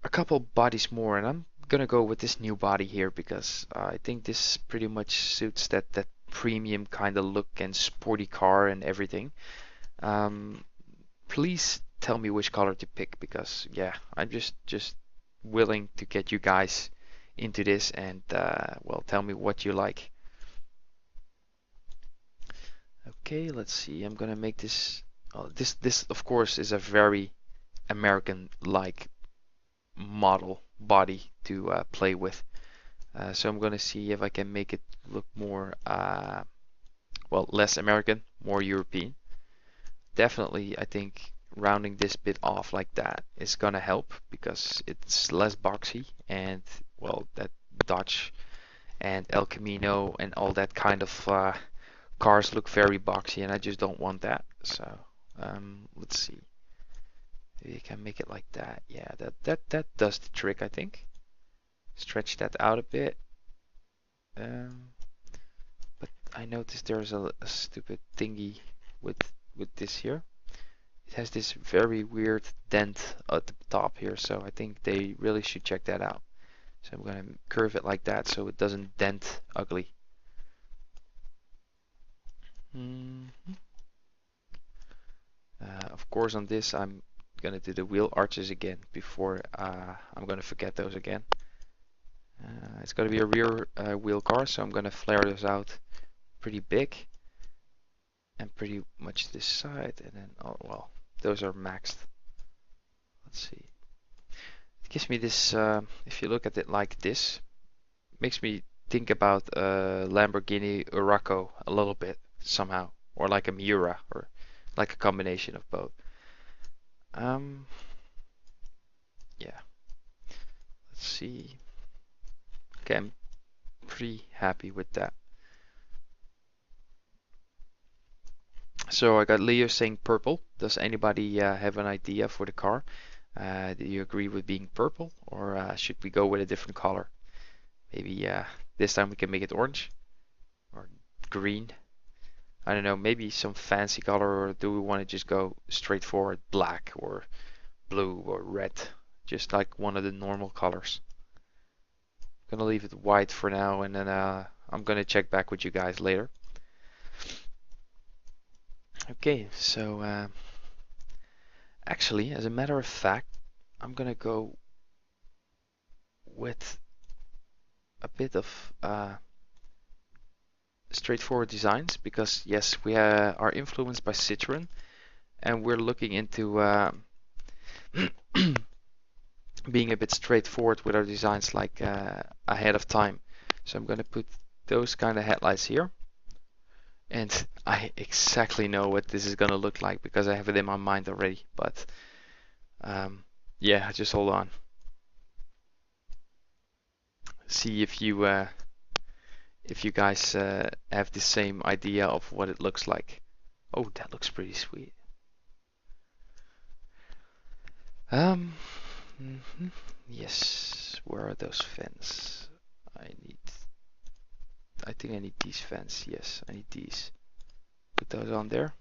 a couple bodies more, and I'm gonna go with this new body here because I think this pretty much suits that premium kind of look and sporty car and everything. Please tell me which color to pick because yeah, I'm just willing to get you guys into this and well, tell me what you like. Okay, let's see. I'm gonna make this. Oh, this of course is a very American-like model body to play with. So I'm gonna see if I can make it look more, well, less American, more European. Definitely, I think rounding this bit off like that is gonna help because it's less boxy and, well, that Dodge and El Camino and all that kind of cars look very boxy, and I just don't want that. So let's see. Maybe I can make it like that. Yeah, that does the trick, I think. Stretch that out a bit. But I noticed there's a stupid thingy with this here. It has this very weird dent at the top here, so I think they really should check that out. So I'm gonna curve it like that so it doesn't dent ugly. Of course, on this I'm gonna do the wheel arches again before I'm gonna forget those again. It's gonna be a rear wheel car, so I'm gonna flare those out pretty big and pretty much this side, and then oh well, those are maxed. Let's see. It gives me this. If you look at it like this, makes me think about a Lamborghini Huracan a little bit somehow, or like a Miura, or like a combination of both. Yeah. Let's see. Okay, I'm pretty happy with that. So I got Leo saying purple. Does anybody have an idea for the car? Do you agree with being purple, or should we go with a different color? Maybe this time we can make it orange or green. I don't know, maybe some fancy color, or do we want to just go straightforward black or blue or red? Just like one of the normal colors. I'm gonna leave it white for now, and then I'm gonna check back with you guys later. Okay, so actually, as a matter of fact, I'm gonna go with a bit of straightforward designs because yes, we are influenced by Citroen, and we're looking into being a bit straightforward with our designs, like ahead of time. So I'm gonna put those kind of headlights here, and I exactly know what this is gonna look like because I have it in my mind already. But yeah, just hold on. See if you guys have the same idea of what it looks like. Oh, that looks pretty sweet. Um, yes. Where are those fans? I think I need these fans. Yes, I need these. Put those on there.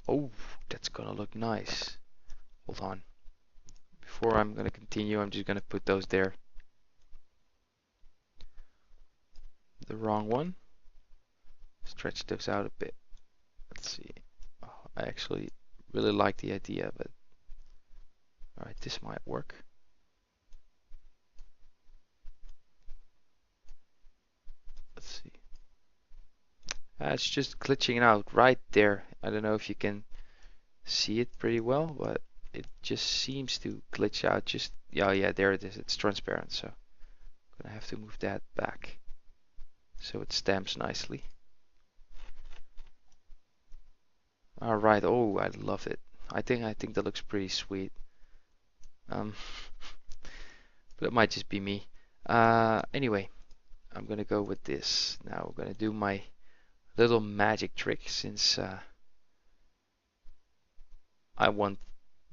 Oh, that's gonna look nice. Hold on. Before I'm gonna continue, I'm just gonna put those there. The wrong one. Stretch those out a bit. Let's see. Oh, I actually really like the idea, but alright, this might work. Let's see. It's just glitching out right there. I don't know if you can see it pretty well, but it just seems to glitch out. Just yeah, there it is. It's transparent, so I'm gonna have to move that back so it stamps nicely. All right. Oh, I love it. I think that looks pretty sweet. But it might just be me. Anyway, I'm gonna go with this. Now we're gonna do my little magic trick since I want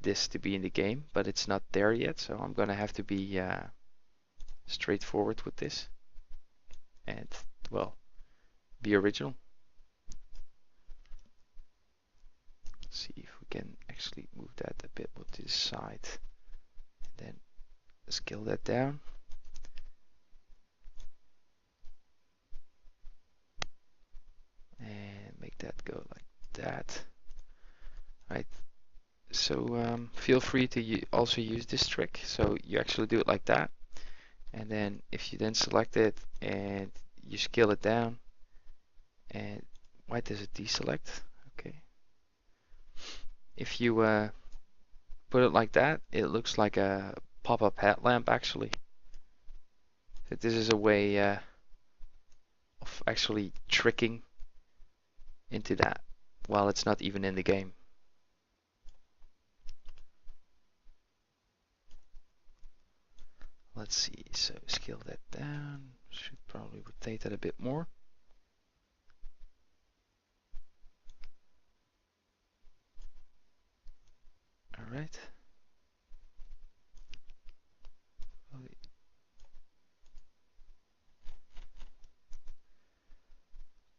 this to be in the game, but it's not there yet, so I'm gonna have to be straightforward with this and, well, be original. Let's see if we can actually move that a bit to the side and then scale that down. And make that go like that. Right. So feel free to also use this trick. So you actually do it like that, and then if you then select it and you scale it down, and why does it deselect? Okay. If you put it like that, it looks like a pop-up headlamp actually. So this is a way of actually tricking into that while it's not even in the game. Let's see, so scale that down. Should probably rotate that a bit more. All right.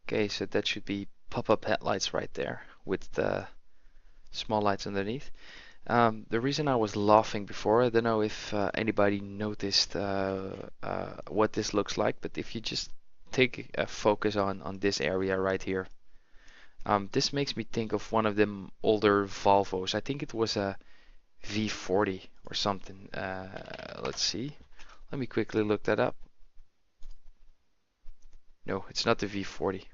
Okay, so that should be pop-up headlights right there with the small lights underneath. The reason I was laughing before, I don't know if anybody noticed what this looks like, but if you just take a focus on this area right here, this makes me think of one of them older Volvos. I think it was a V40 or something. Let's see. Let me quickly look that up. No, it's not the V40.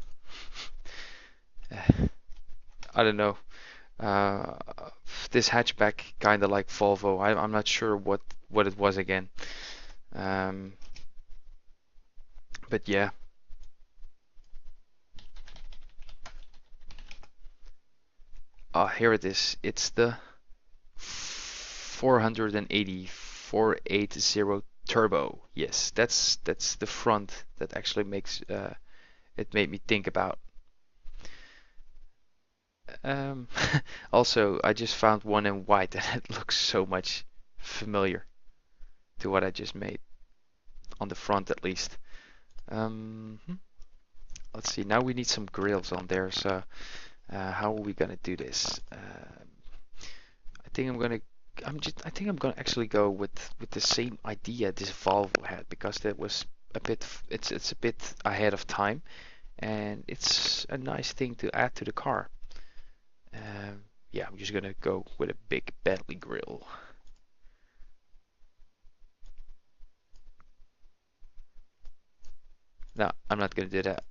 I don't know. Uh, this hatchback kind of like Volvo. I'm not sure what it was again. But yeah. Oh, here it is. It's the 480 turbo. Yes, that's the front that actually makes it made me think about. Um, also, I just found one in white and it looks so much familiar to what I just made, on the front at least. Let's see, now we need some grills on there, so how are we gonna do this? I think I'm gonna I think I'm gonna actually go with the same idea this Volvo had, because that was a bit it's a bit ahead of time, and it's a nice thing to add to the car. Yeah, I'm just gonna go with a big Bentley grill. No, I'm not gonna do that.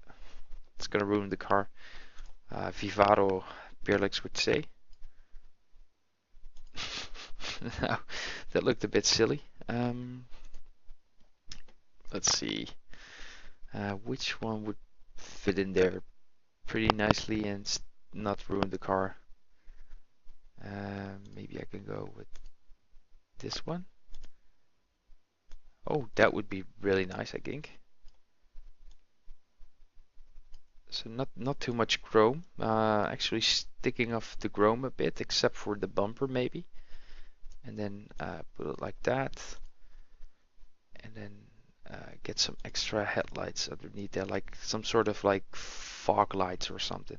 It's gonna ruin the car. Vivaro, Beerlix would say. No, that looked a bit silly. Let's see. Which one would fit in there pretty nicely and not ruin the car? Maybe I can go with this one. Oh, that would be really nice, I think. So not too much chrome. Actually sticking off the chrome a bit, except for the bumper maybe. And then put it like that. And then get some extra headlights underneath there, like some sort of like fog lights or something.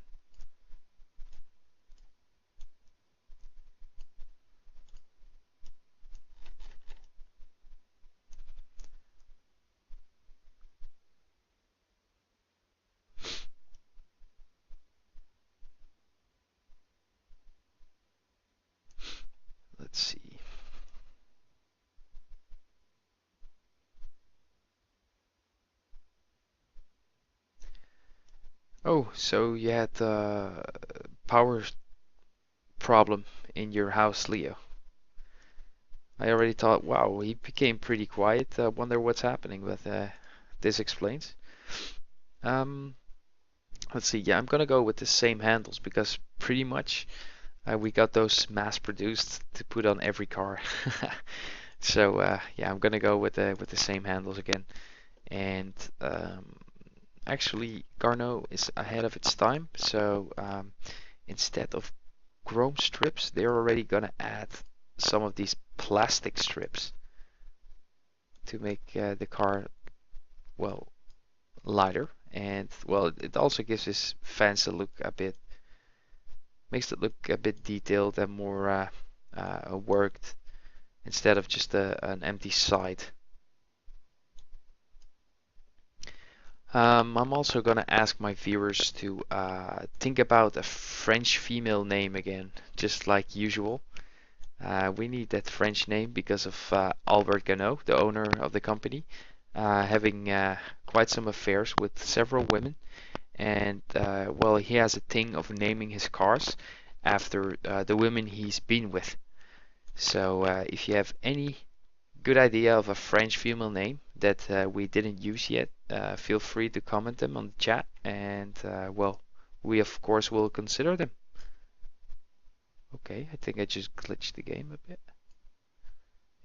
Let's see. Oh, so you had power problem in your house, Leo. I already thought, wow, he became pretty quiet. Wonder what's happening, but this explains. Um, let's see. Yeah, I'm gonna go with the same handles because pretty much we got those mass produced to put on every car. So yeah, I'm gonna go with the same handles again. And actually, Garneau is ahead of its time. So instead of chrome strips, they're already gonna add some of these plastic strips to make the car, well, lighter. And well, it also gives this fancy look a bit, makes it look a bit detailed and more worked instead of just an empty side. I'm also gonna ask my viewers to think about a French female name again, just like usual. We need that French name because of Albert Garneau, the owner of the company, having quite some affairs with several women. And well, he has a thing of naming his cars after the women he's been with. So if you have any good idea of a French female name that we didn't use yet, feel free to comment them on the chat, and well, we of course will consider them. Okay, I think I just glitched the game a bit,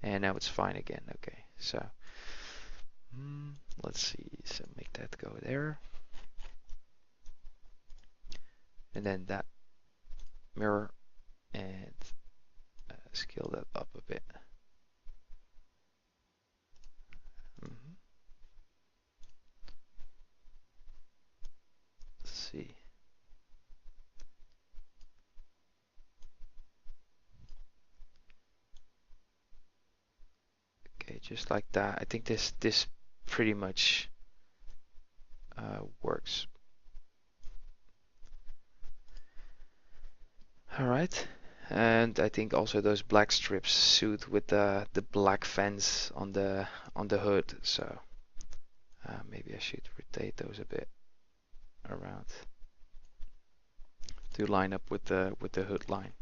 and now it's fine again. Okay, so let's see. So make that go there, and then that mirror, and scale that up a bit. Mhm. Let's see. Okay, just like that. I think this pretty much works. All right. And I think also those black strips suit with the black fence on the hood. So maybe I should rotate those a bit around to line up with the hood line.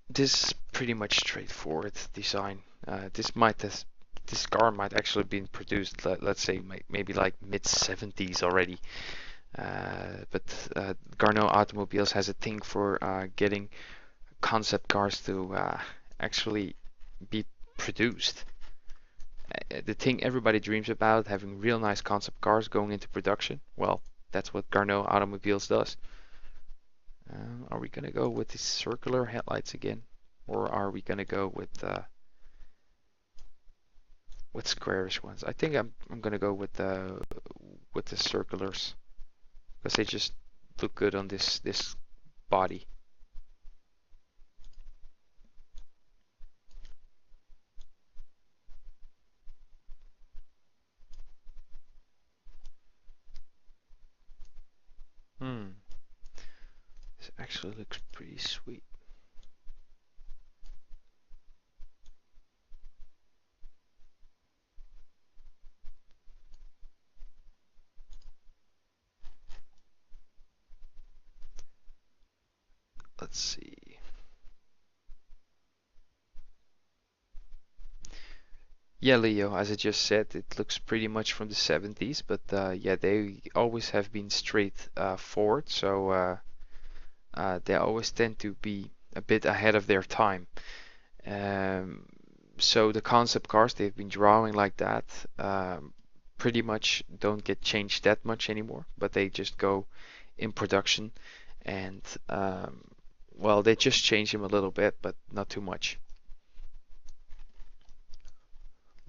This is pretty much straightforward design. This car might actually been produced, let's say maybe like mid 70s already. But Garneau Automobiles has a thing for getting concept cars to actually be produced. The thing everybody dreams about, having real nice concept cars going into production, well, That's what Garneau Automobiles does. Are we gonna go with the circular headlights again, or are we gonna go with squarish ones? I think I'm gonna go with the circulars because they just look good on this body. This actually looks pretty sweet. Let's see. Yeah, Leo, as I just said, it looks pretty much from the 70s, but yeah, they always have been straight forward, so they always tend to be a bit ahead of their time. Um, so the concept cars they've been drawing like that pretty much don't get changed that much anymore, but they just go in production and well, they just change them a little bit, but not too much.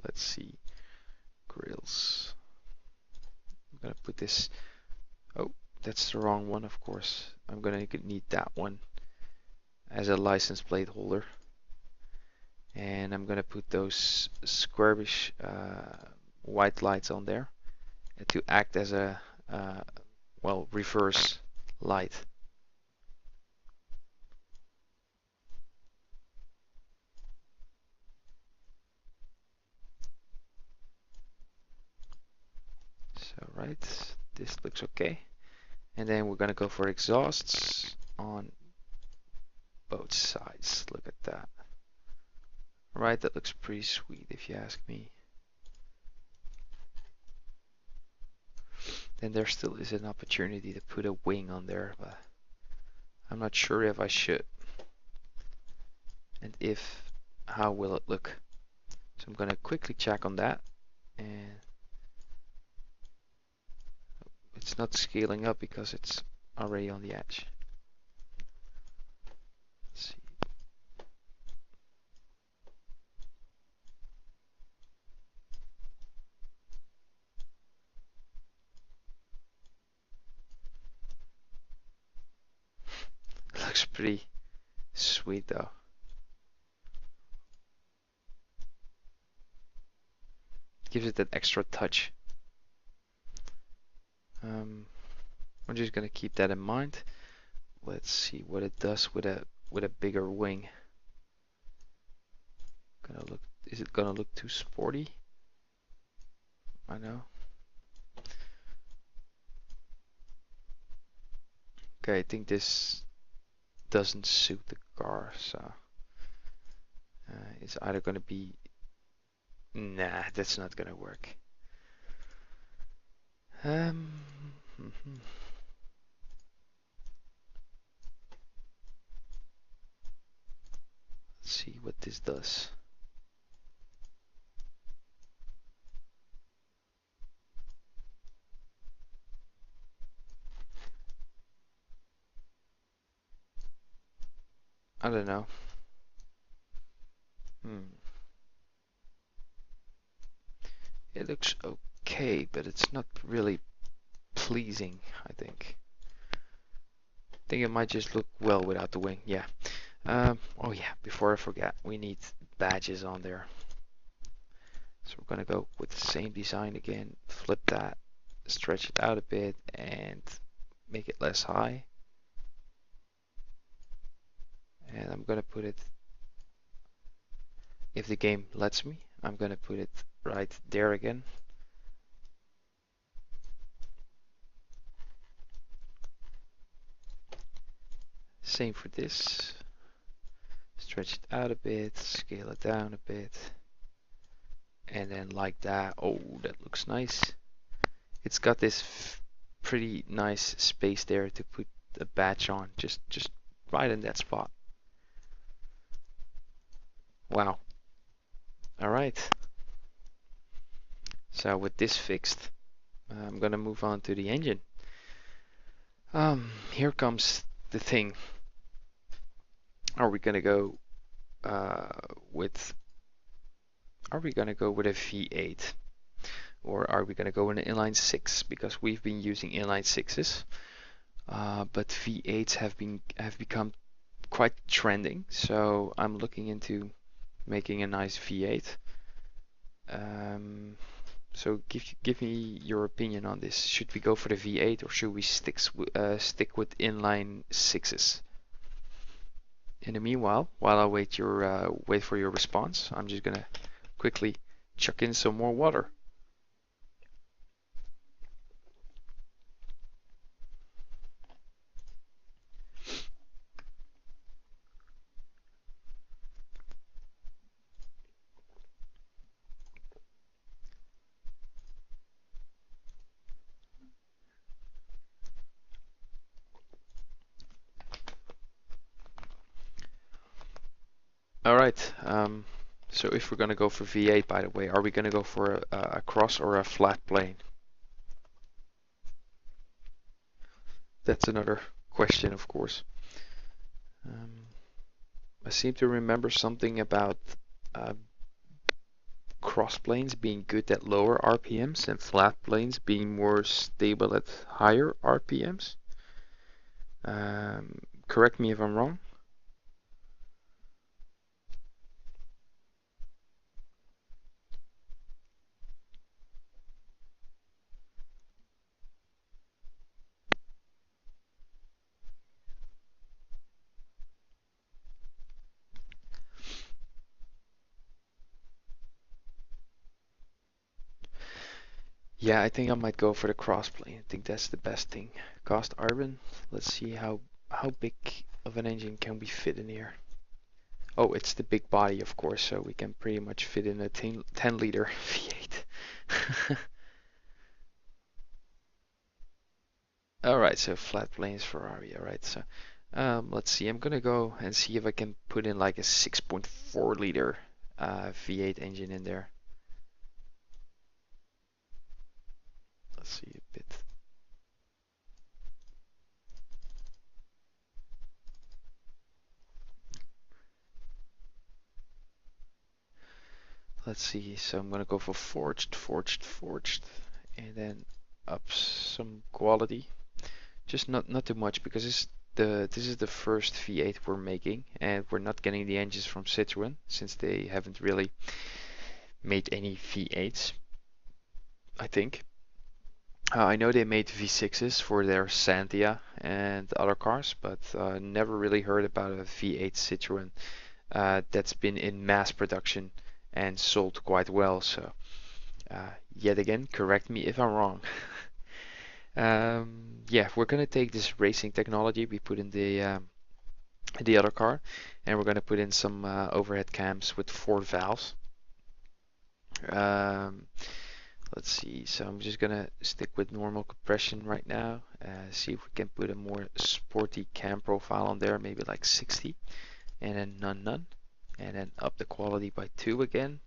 Let's see. Grills. I'm gonna put this. Oh, that's the wrong one, of course. I'm gonna need that one as a license plate holder. And I'm gonna put those squarish white lights on there to act as a well, reverse light. So right, this looks okay. And then we're gonna go for exhausts on both sides. Look at that. Right, that looks pretty sweet if you ask me. Then there still is an opportunity to put a wing on there, but I'm not sure if I should. And if, how will it look? So I'm gonna quickly check on that. And it's not scaling up because it's already on the edge. Let's see. Looks pretty sweet though. Gives it that extra touch. I'm just gonna keep that in mind. Let's see what it does with a bigger wing. Is it gonna look too sporty? I know. Okay, I think this doesn't suit the car, so it's either gonna be. Nah, that's not gonna work. Um, Let's see what this does. I don't know. It looks okay, but it's not really pleasing, I think. I think it might just look well without the wing. Yeah. Oh yeah, before I forget, we need badges on there. So we're gonna go with the same design again, flip that, stretch it out a bit, and make it less high. And I'm gonna put it, if the game lets me, I'm gonna put it right there again. Same for this. Stretch it out a bit, scale it down a bit. And then like that. Oh, that looks nice. It's got this pretty nice space there to put a badge on, just right in that spot. Wow. All right. So with this fixed, I'm gonna move on to the engine. Here comes the thing. Are we gonna go uh, with are we gonna go with a V8 or are we gonna go with an inline six? Because we've been using inline sixes, but V8s have become quite trending. So I'm looking into making a nice V8. So give me your opinion on this. Should we go for the V8 or should we stick with inline sixes? In the meanwhile, while I wait for your response, I'm just gonna quickly chuck in some more water. All right. So if we're gonna go for V8, by the way, are we gonna go for a cross or a flat plane? That's another question, of course. I seem to remember something about uh, cross planes being good at lower RPMs and flat planes being more stable at higher RPMs. Correct me if I'm wrong. Yeah, I think I might go for the crossplane. I think that's the best thing. Cast iron. Let's see how big of an engine can we fit in here. Oh, it's the big body, of course, so we can pretty much fit in a 10 liter V8. All right, so flat planes Ferrari. All right, so let's see. I'm gonna go and see if I can put in like a 6.4 liter V8 engine in there. Let's see a bit. Let's see. So I'm gonna go for forged, and then up some quality. Just not too much because this is the first V8 we're making, and we're not getting the engines from Citroën since they haven't really made any V8s, I think. I know they made V6s for their Santia and other cars, but never really heard about a V8 Citroën that's been in mass production and sold quite well. So yet again, correct me if I'm wrong. Yeah, we're gonna take this racing technology we put in the other car, and we're gonna put in some overhead cams with 4 valves. Um, let's see. So I'm just gonna stick with normal compression right now. See if we can put a more sporty cam profile on there, maybe like 60, and then none, and then up the quality by 2 again.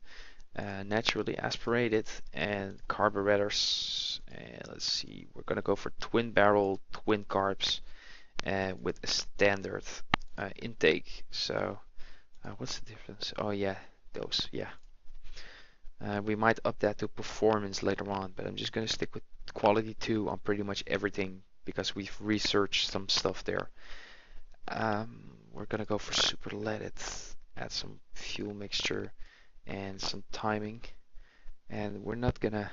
Naturally aspirated and carburetors. And let's see, we're gonna go for twin barrel, twin carbs, with a standard intake. So what's the difference? Oh yeah, those. Yeah. We might up that to performance later on, but I'm just gonna stick with quality 2 on pretty much everything because we've researched some stuff there. We're gonna go for super leaded, add some fuel mixture and some timing, and we're not gonna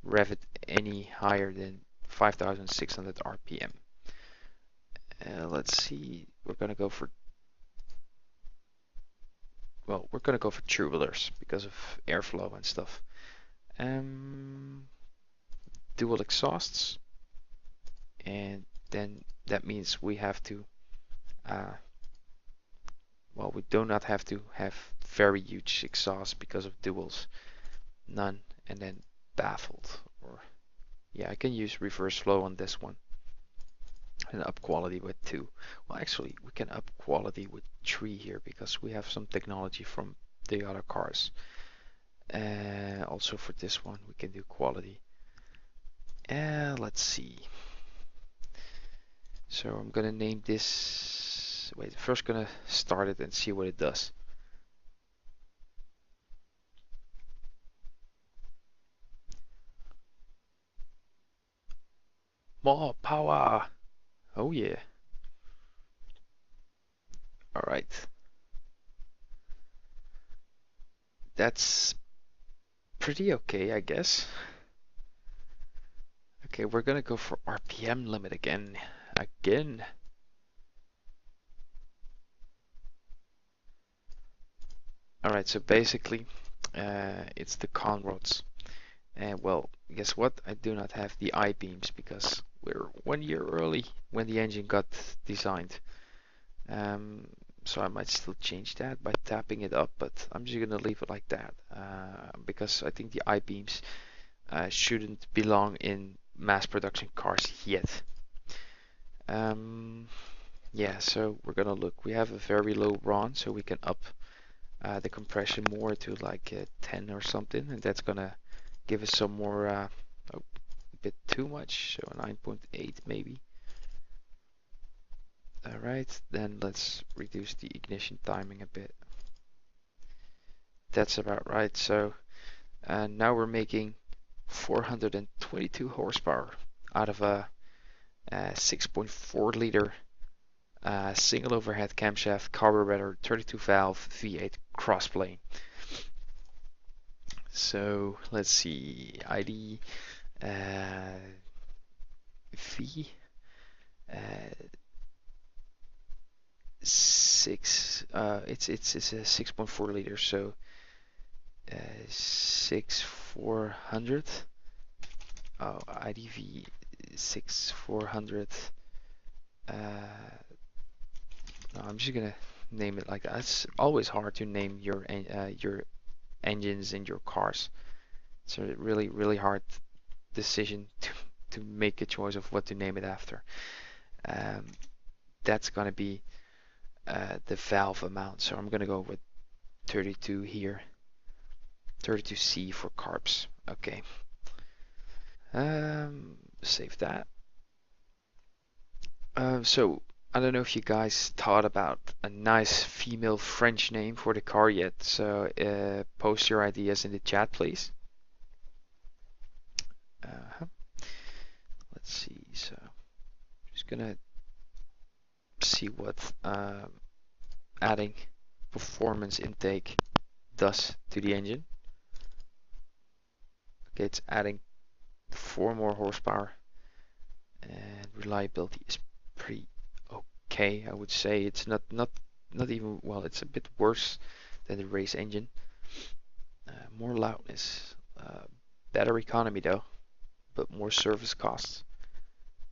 rev it any higher than 5,600 RPM. Let's see, we're gonna go for tubulars because of airflow and stuff. Dual exhausts, and then that means we have to, well, we do not have to have very huge exhaust because of duals. None, and then baffled, or yeah, I can use reverse flow on this one. And up quality with 2. Well, actually, we can up quality with 3 here because we have some technology from the other cars. Also for this one, we can do quality. Let's see. So I'm gonna name this. Wait, first gonna start it and see what it does. More power. Oh yeah. All right. That's pretty okay, I guess. Okay, we're gonna go for RPM limit again. Again. All right, so basically, it's the con rods. And well, guess what? I do not have the I-beams because we're 1 year early when the engine got designed. Um, so I might still change that by tapping it up, but I'm just gonna leave it like that because I think the I-beams shouldn't belong in mass production cars yet. Um, yeah, so we're gonna look. We have a very low RON, so we can up the compression more to like 10 or something, and that's gonna give us some more, a bit too much, so 9.8 maybe. Alright, then let's reduce the ignition timing a bit. That's about right. So now we're making 422 horsepower out of a 6.4 liter single overhead camshaft carburetor 32 valve V8 crossplane. So let's see, ID V uh, it's a 6.4 liter, so 6400. Oh, IDV 6400. Uh, no, I'm just gonna name it like that. It's always hard to name your engines in your cars. It's a really hard decision to make a choice of what to name it after. Um, that's gonna be the valve amount. So I'm gonna go with 32 here. 32C for carbs. Okay. Save that. So I don't know if you guys thought about a nice female French name for the car yet. So post your ideas in the chat, please. Uh, let's see. So just gonna see what adding performance intake does to the engine. Okay, it's adding 4 more horsepower, and reliability is pretty okay. I would say it's not even, well, it's a bit worse than the race engine. More loudness, better economy though, but more service costs.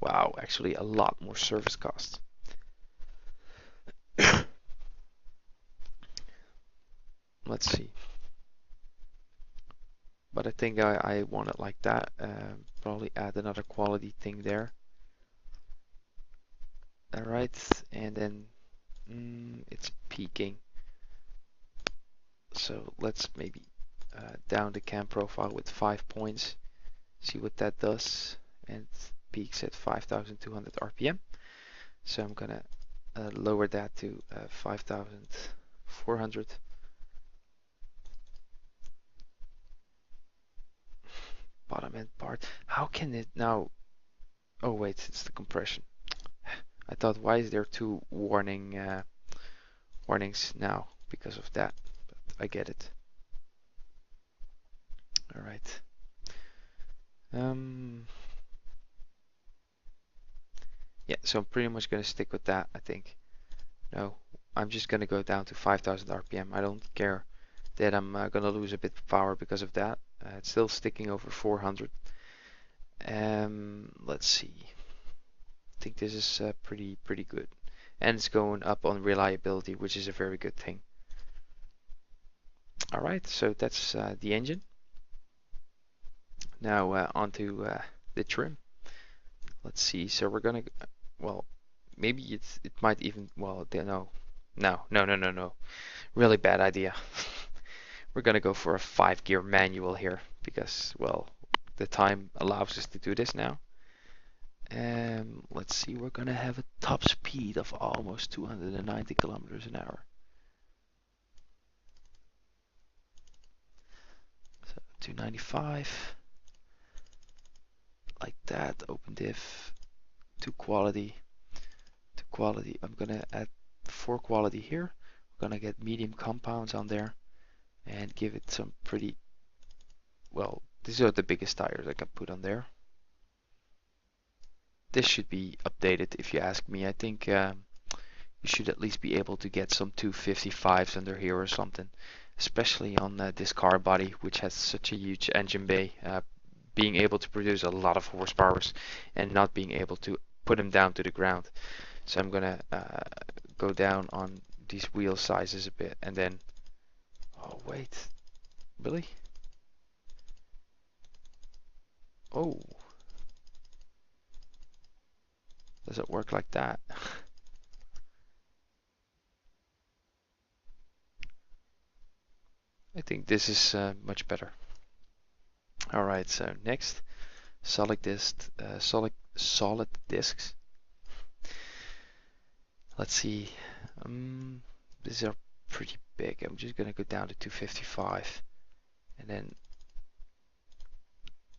Wow, actually a lot more service costs. Let's see. But I think I want it like that. Probably add another quality thing there. Alright, and then it's peaking. So let's maybe down the cam profile with 5 points. See what that does. And peaks at 5,200 RPM. So I'm gonna lower that to 5,400. Bottom end part. How can it now? Oh wait, it's the compression. I thought, why is there two warnings now because of that? But I get it. All right. Yeah, so I'm pretty much gonna stick with that, I think. No, I'm just gonna go down to 5,000 RPM. I don't care that I'm gonna lose a bit of power because of that. It's still sticking over 400. Let's see. I think this is pretty good, and it's going up on reliability, which is a very good thing. All right, so that's the engine. Now onto the trim. Let's see. So we're gonna, well, maybe it might even, well, no. Really bad idea. We're gonna go for a 5-gear manual here because, well, the time allows us to do this now. Let's see, we're gonna have a top speed of almost 290 kilometers an hour. So 295, like that. Open diff to quality. To quality, I'm gonna add 4 quality here. We're gonna get medium compounds on there and give it some pretty, well, these are the biggest tires I can put on there. This should be updated if you ask me. I think you should at least be able to get some 255s under here or something, especially on this car body, which has such a huge engine bay, being able to produce a lot of horsepowers and not being able to put them down to the ground. So I'm gonna go down on these wheel sizes a bit, and then, oh wait, really? Oh, does it work like that? I think this is much better. All right, so next, solid discs. Let's see. These are pretty big. I'm just gonna go down to 255, and then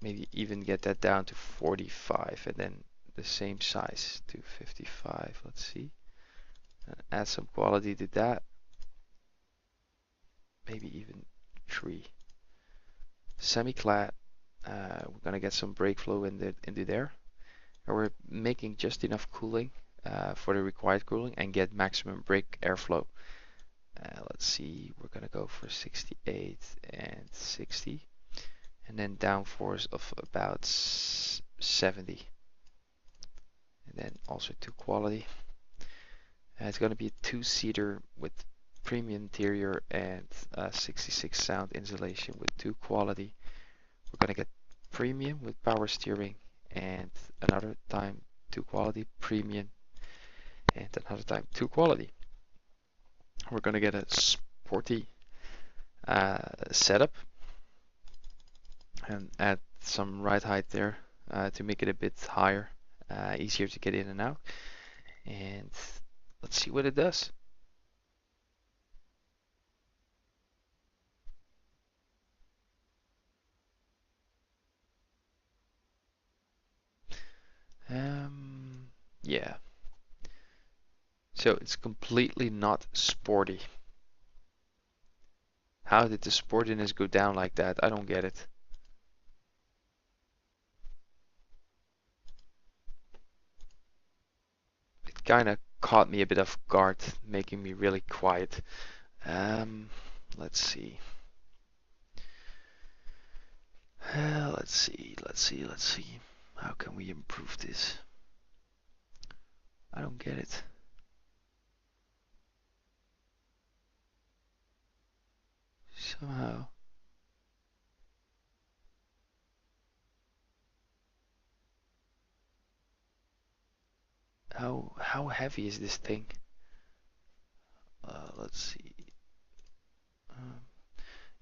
maybe even get that down to 45, and then the same size, 255. Let's see, and add some quality to that. Maybe even 3. Semi-clad. We're gonna get some brake flow into there, and we're making just enough cooling for the required cooling and get maximum brake airflow. Let's see, we're gonna go for 68 and 60, and then downforce of about 70, and then also to quality. It's gonna be a 2-seater with premium interior and 66 sound insulation with 2 quality. We're gonna get premium with power steering, and another time 2 quality, premium, and another time 2 quality. We're gonna get a sporty setup and add some ride height there to make it a bit higher, easier to get in and out. And let's see what it does. Yeah. So it's completely not sporty. How did the sportiness go down like that? I don't get it. It kind of caught me a bit off guard, making me really quiet. Let's see. Let's see. How can we improve this? I don't get it. Somehow. How heavy is this thing? Let's see. Um,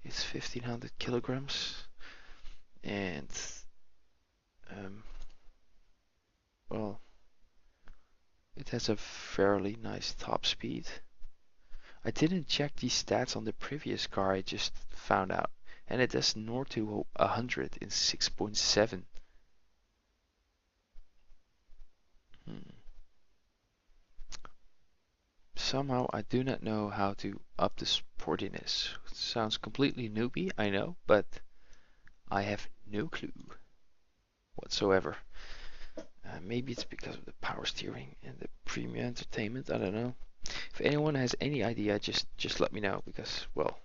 it's 1500 kilograms, and um, well, it has a fairly nice top speed. I didn't check these stats on the previous car I just found out, and it does 0 to 100 in 6.7. Somehow I do not know how to up the sportiness. It sounds completely newbie, I know, but I have no clue whatsoever. Maybe it's because of the power steering and the premium entertainment, I don't know. If anyone has any idea, just let me know, because, well,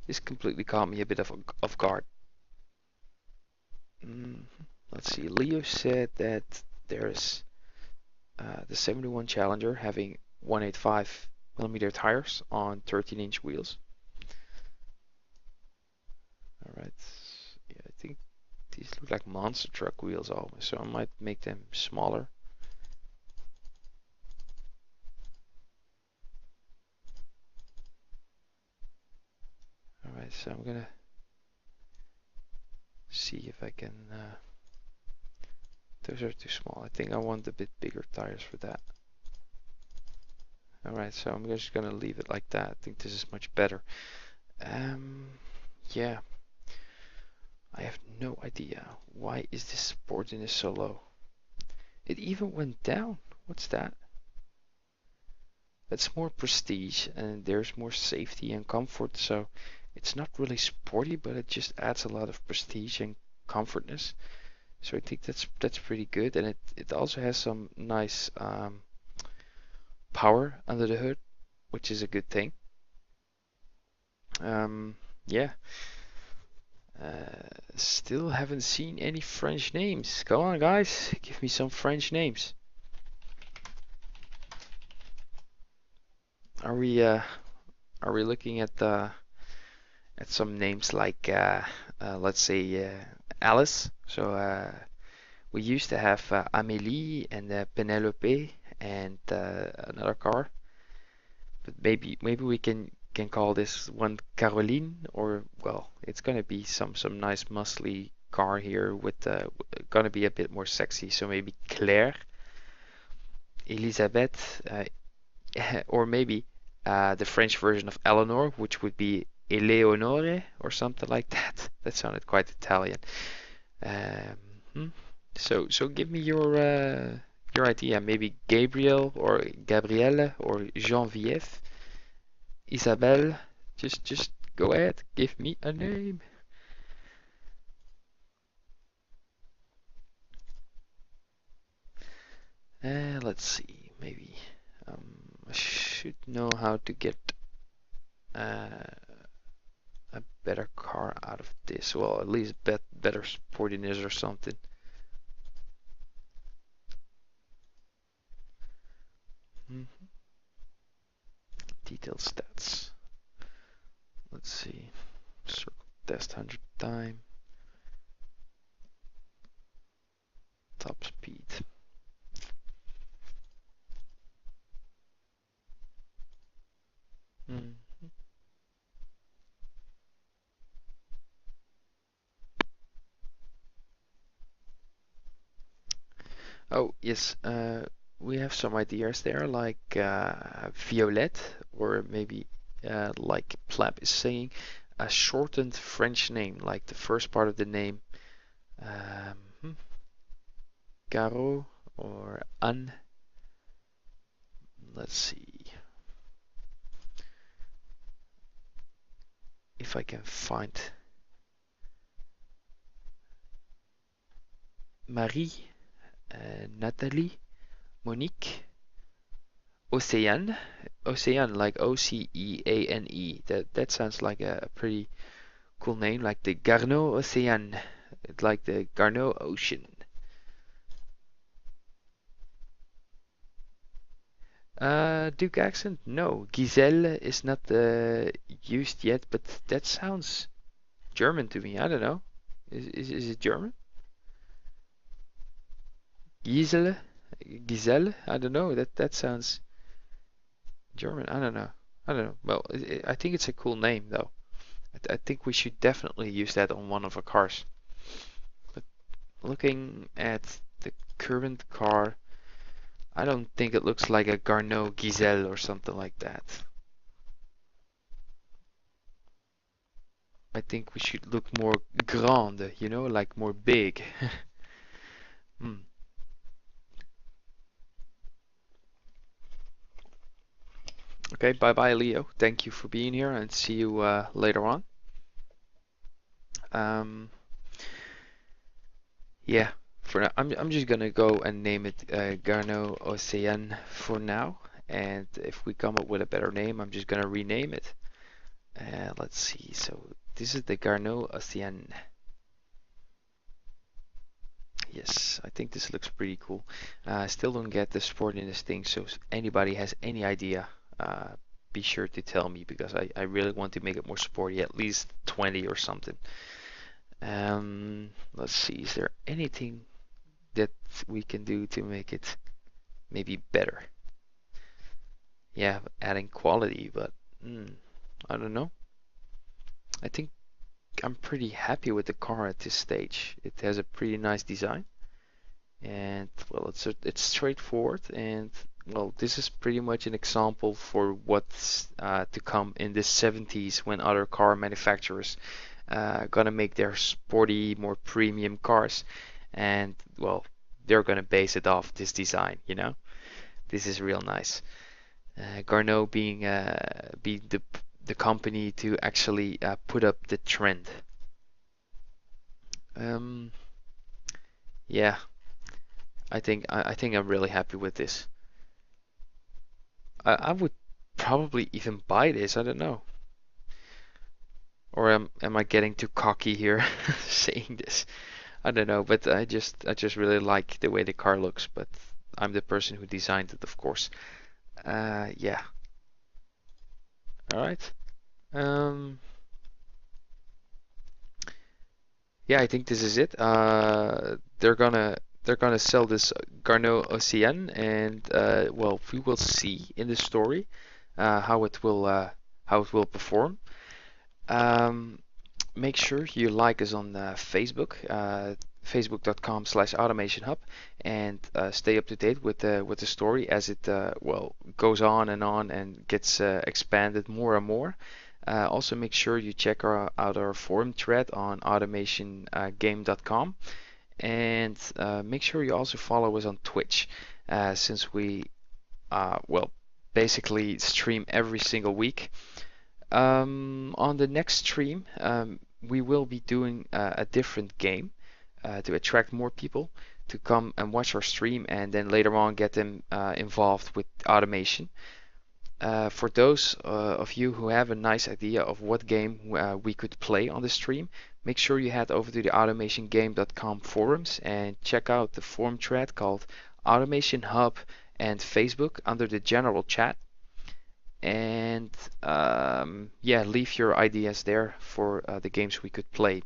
this completely caught me a bit off guard. Let's see, Leo said that there's the 71 Challenger having 185mm tires on 13-inch wheels. Alright, yeah, I think these look like monster truck wheels almost, so I might make them smaller. Alright, so I'm gonna see if I can Those are too small. I think I want a bit bigger tires for that. Alright, so I'm just gonna leave it like that. I think this is much better. Yeah, I have no idea. Why is this sportiness so low? It even went down. What's that? That's more prestige and there's more safety and comfort, so it's not really sporty, but it just adds a lot of prestige and comfortness. So I think that's pretty good, and it also has some nice power under the hood, which is a good thing. Yeah. Still haven't seen any French names. Come on, guys, give me some French names. Are we looking at some names like let's say Alice? So we used to have Amélie and Penelope and another car, but maybe we can call this one Caroline, or well, it's gonna be some nice muscly car here with gonna be a bit more sexy. So maybe Claire, Elisabeth, or maybe the French version of Eleanor, which would be Eleonore or something like that. That sounded quite Italian. Um, hmm. So give me your idea. Maybe Gabriel or Gabrielle or Geneviève, Isabelle. Just go ahead. Give me a name. Let's see. Maybe I should know how to get uh, a better car out of this. Well, at least better sportiness or something. Hmm. Detailed stats. Let's see. Circle test 100 time. Top speed. Hmm. Oh, yes. We have some ideas there, like Violette, or maybe like Plab is saying, a shortened French name, like the first part of the name, um, Caro or Anne. Let's see if I can find Marie, Nathalie, Monique, Océane, Océane, like Oceane. That sounds like a pretty cool name, like the Garneau Océane, like the Garneau Ocean. Duke accent? No. Giselle is not used yet, but that sounds German to me. I don't know. Is it German? Giselle? Giselle? I don't know. That sounds German. I don't know. I don't know. Well, I think it's a cool name though. I think we should definitely use that on one of our cars. But looking at the current car, I don't think it looks like a Garneau Giselle or something like that. I think we should look more grande, like more big. Hmm. Okay, bye bye, Leo. Thank you for being here, and see you later on. Um, yeah, for now, I'm just gonna go and name it Garneau Océane for now. And if we come up with a better name, I'm just gonna rename it. Let's see. So this is the Garneau Océane. Yes, I think this looks pretty cool. I still don't get the sport in this thing, so if anybody has any idea, be sure to tell me because I really want to make it more sporty, at least 20 or something. Let's see, is there anything that we can do to make it maybe better? Yeah, adding quality, but I don't know. I think I'm pretty happy with the car at this stage. It has a pretty nice design. And well, it's straightforward, and well, this is pretty much an example for what's to come in the 70s when other car manufacturers gonna make their sporty, more premium cars, and well, they're gonna base it off this design, you know? This is real nice. Garneau being the company to actually put up the trend. Um, yeah, I think I'm really happy with this. I would probably even buy this. I don't know. Or am I getting too cocky here saying this? I don't know, but I just really like the way the car looks, but I'm the person who designed it, of course. Yeah. All right. Um, yeah, I think this is it. They're gonna sell this Garneau Océan, and well, we will see in the story how it will perform. Um, Make sure you like us on Facebook, facebook.com/AutomationHub, and stay up to date with the story as it well goes on and gets expanded more and more. Also, make sure you check out our forum thread on automationgame.com, and make sure you also follow us on Twitch, since we well basically stream every single week. On the next stream, we will be doing a different game to attract more people to come and watch our stream and then later on get them involved with automation. For those of you who have a nice idea of what game we could play on the stream, make sure you head over to the automationgame.com forums and check out the forum thread called Automation Hub and Facebook under the general chat. And yeah, leave your ideas there for the games we could play.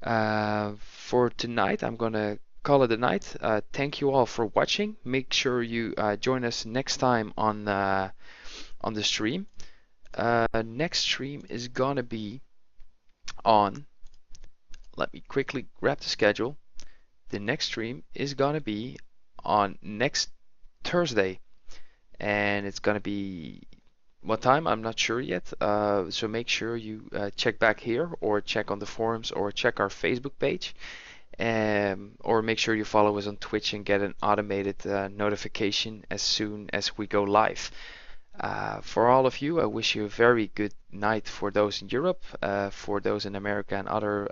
For tonight, I'm gonna call it a night. Thank you all for watching. Make sure you join us next time on the stream. Next stream is gonna be on. Let me quickly grab the schedule. The next stream is gonna be on next Thursday, and it's gonna be what time? I'm not sure yet. So make sure you check back here or check on the forums or check our Facebook page. Or make sure you follow us on Twitch and get an automated notification as soon as we go live. For all of you, I wish you a very good night for those in Europe, for those in America and other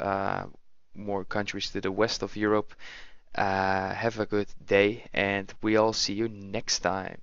more countries to the west of Europe. Have a good day, and we all see you next time.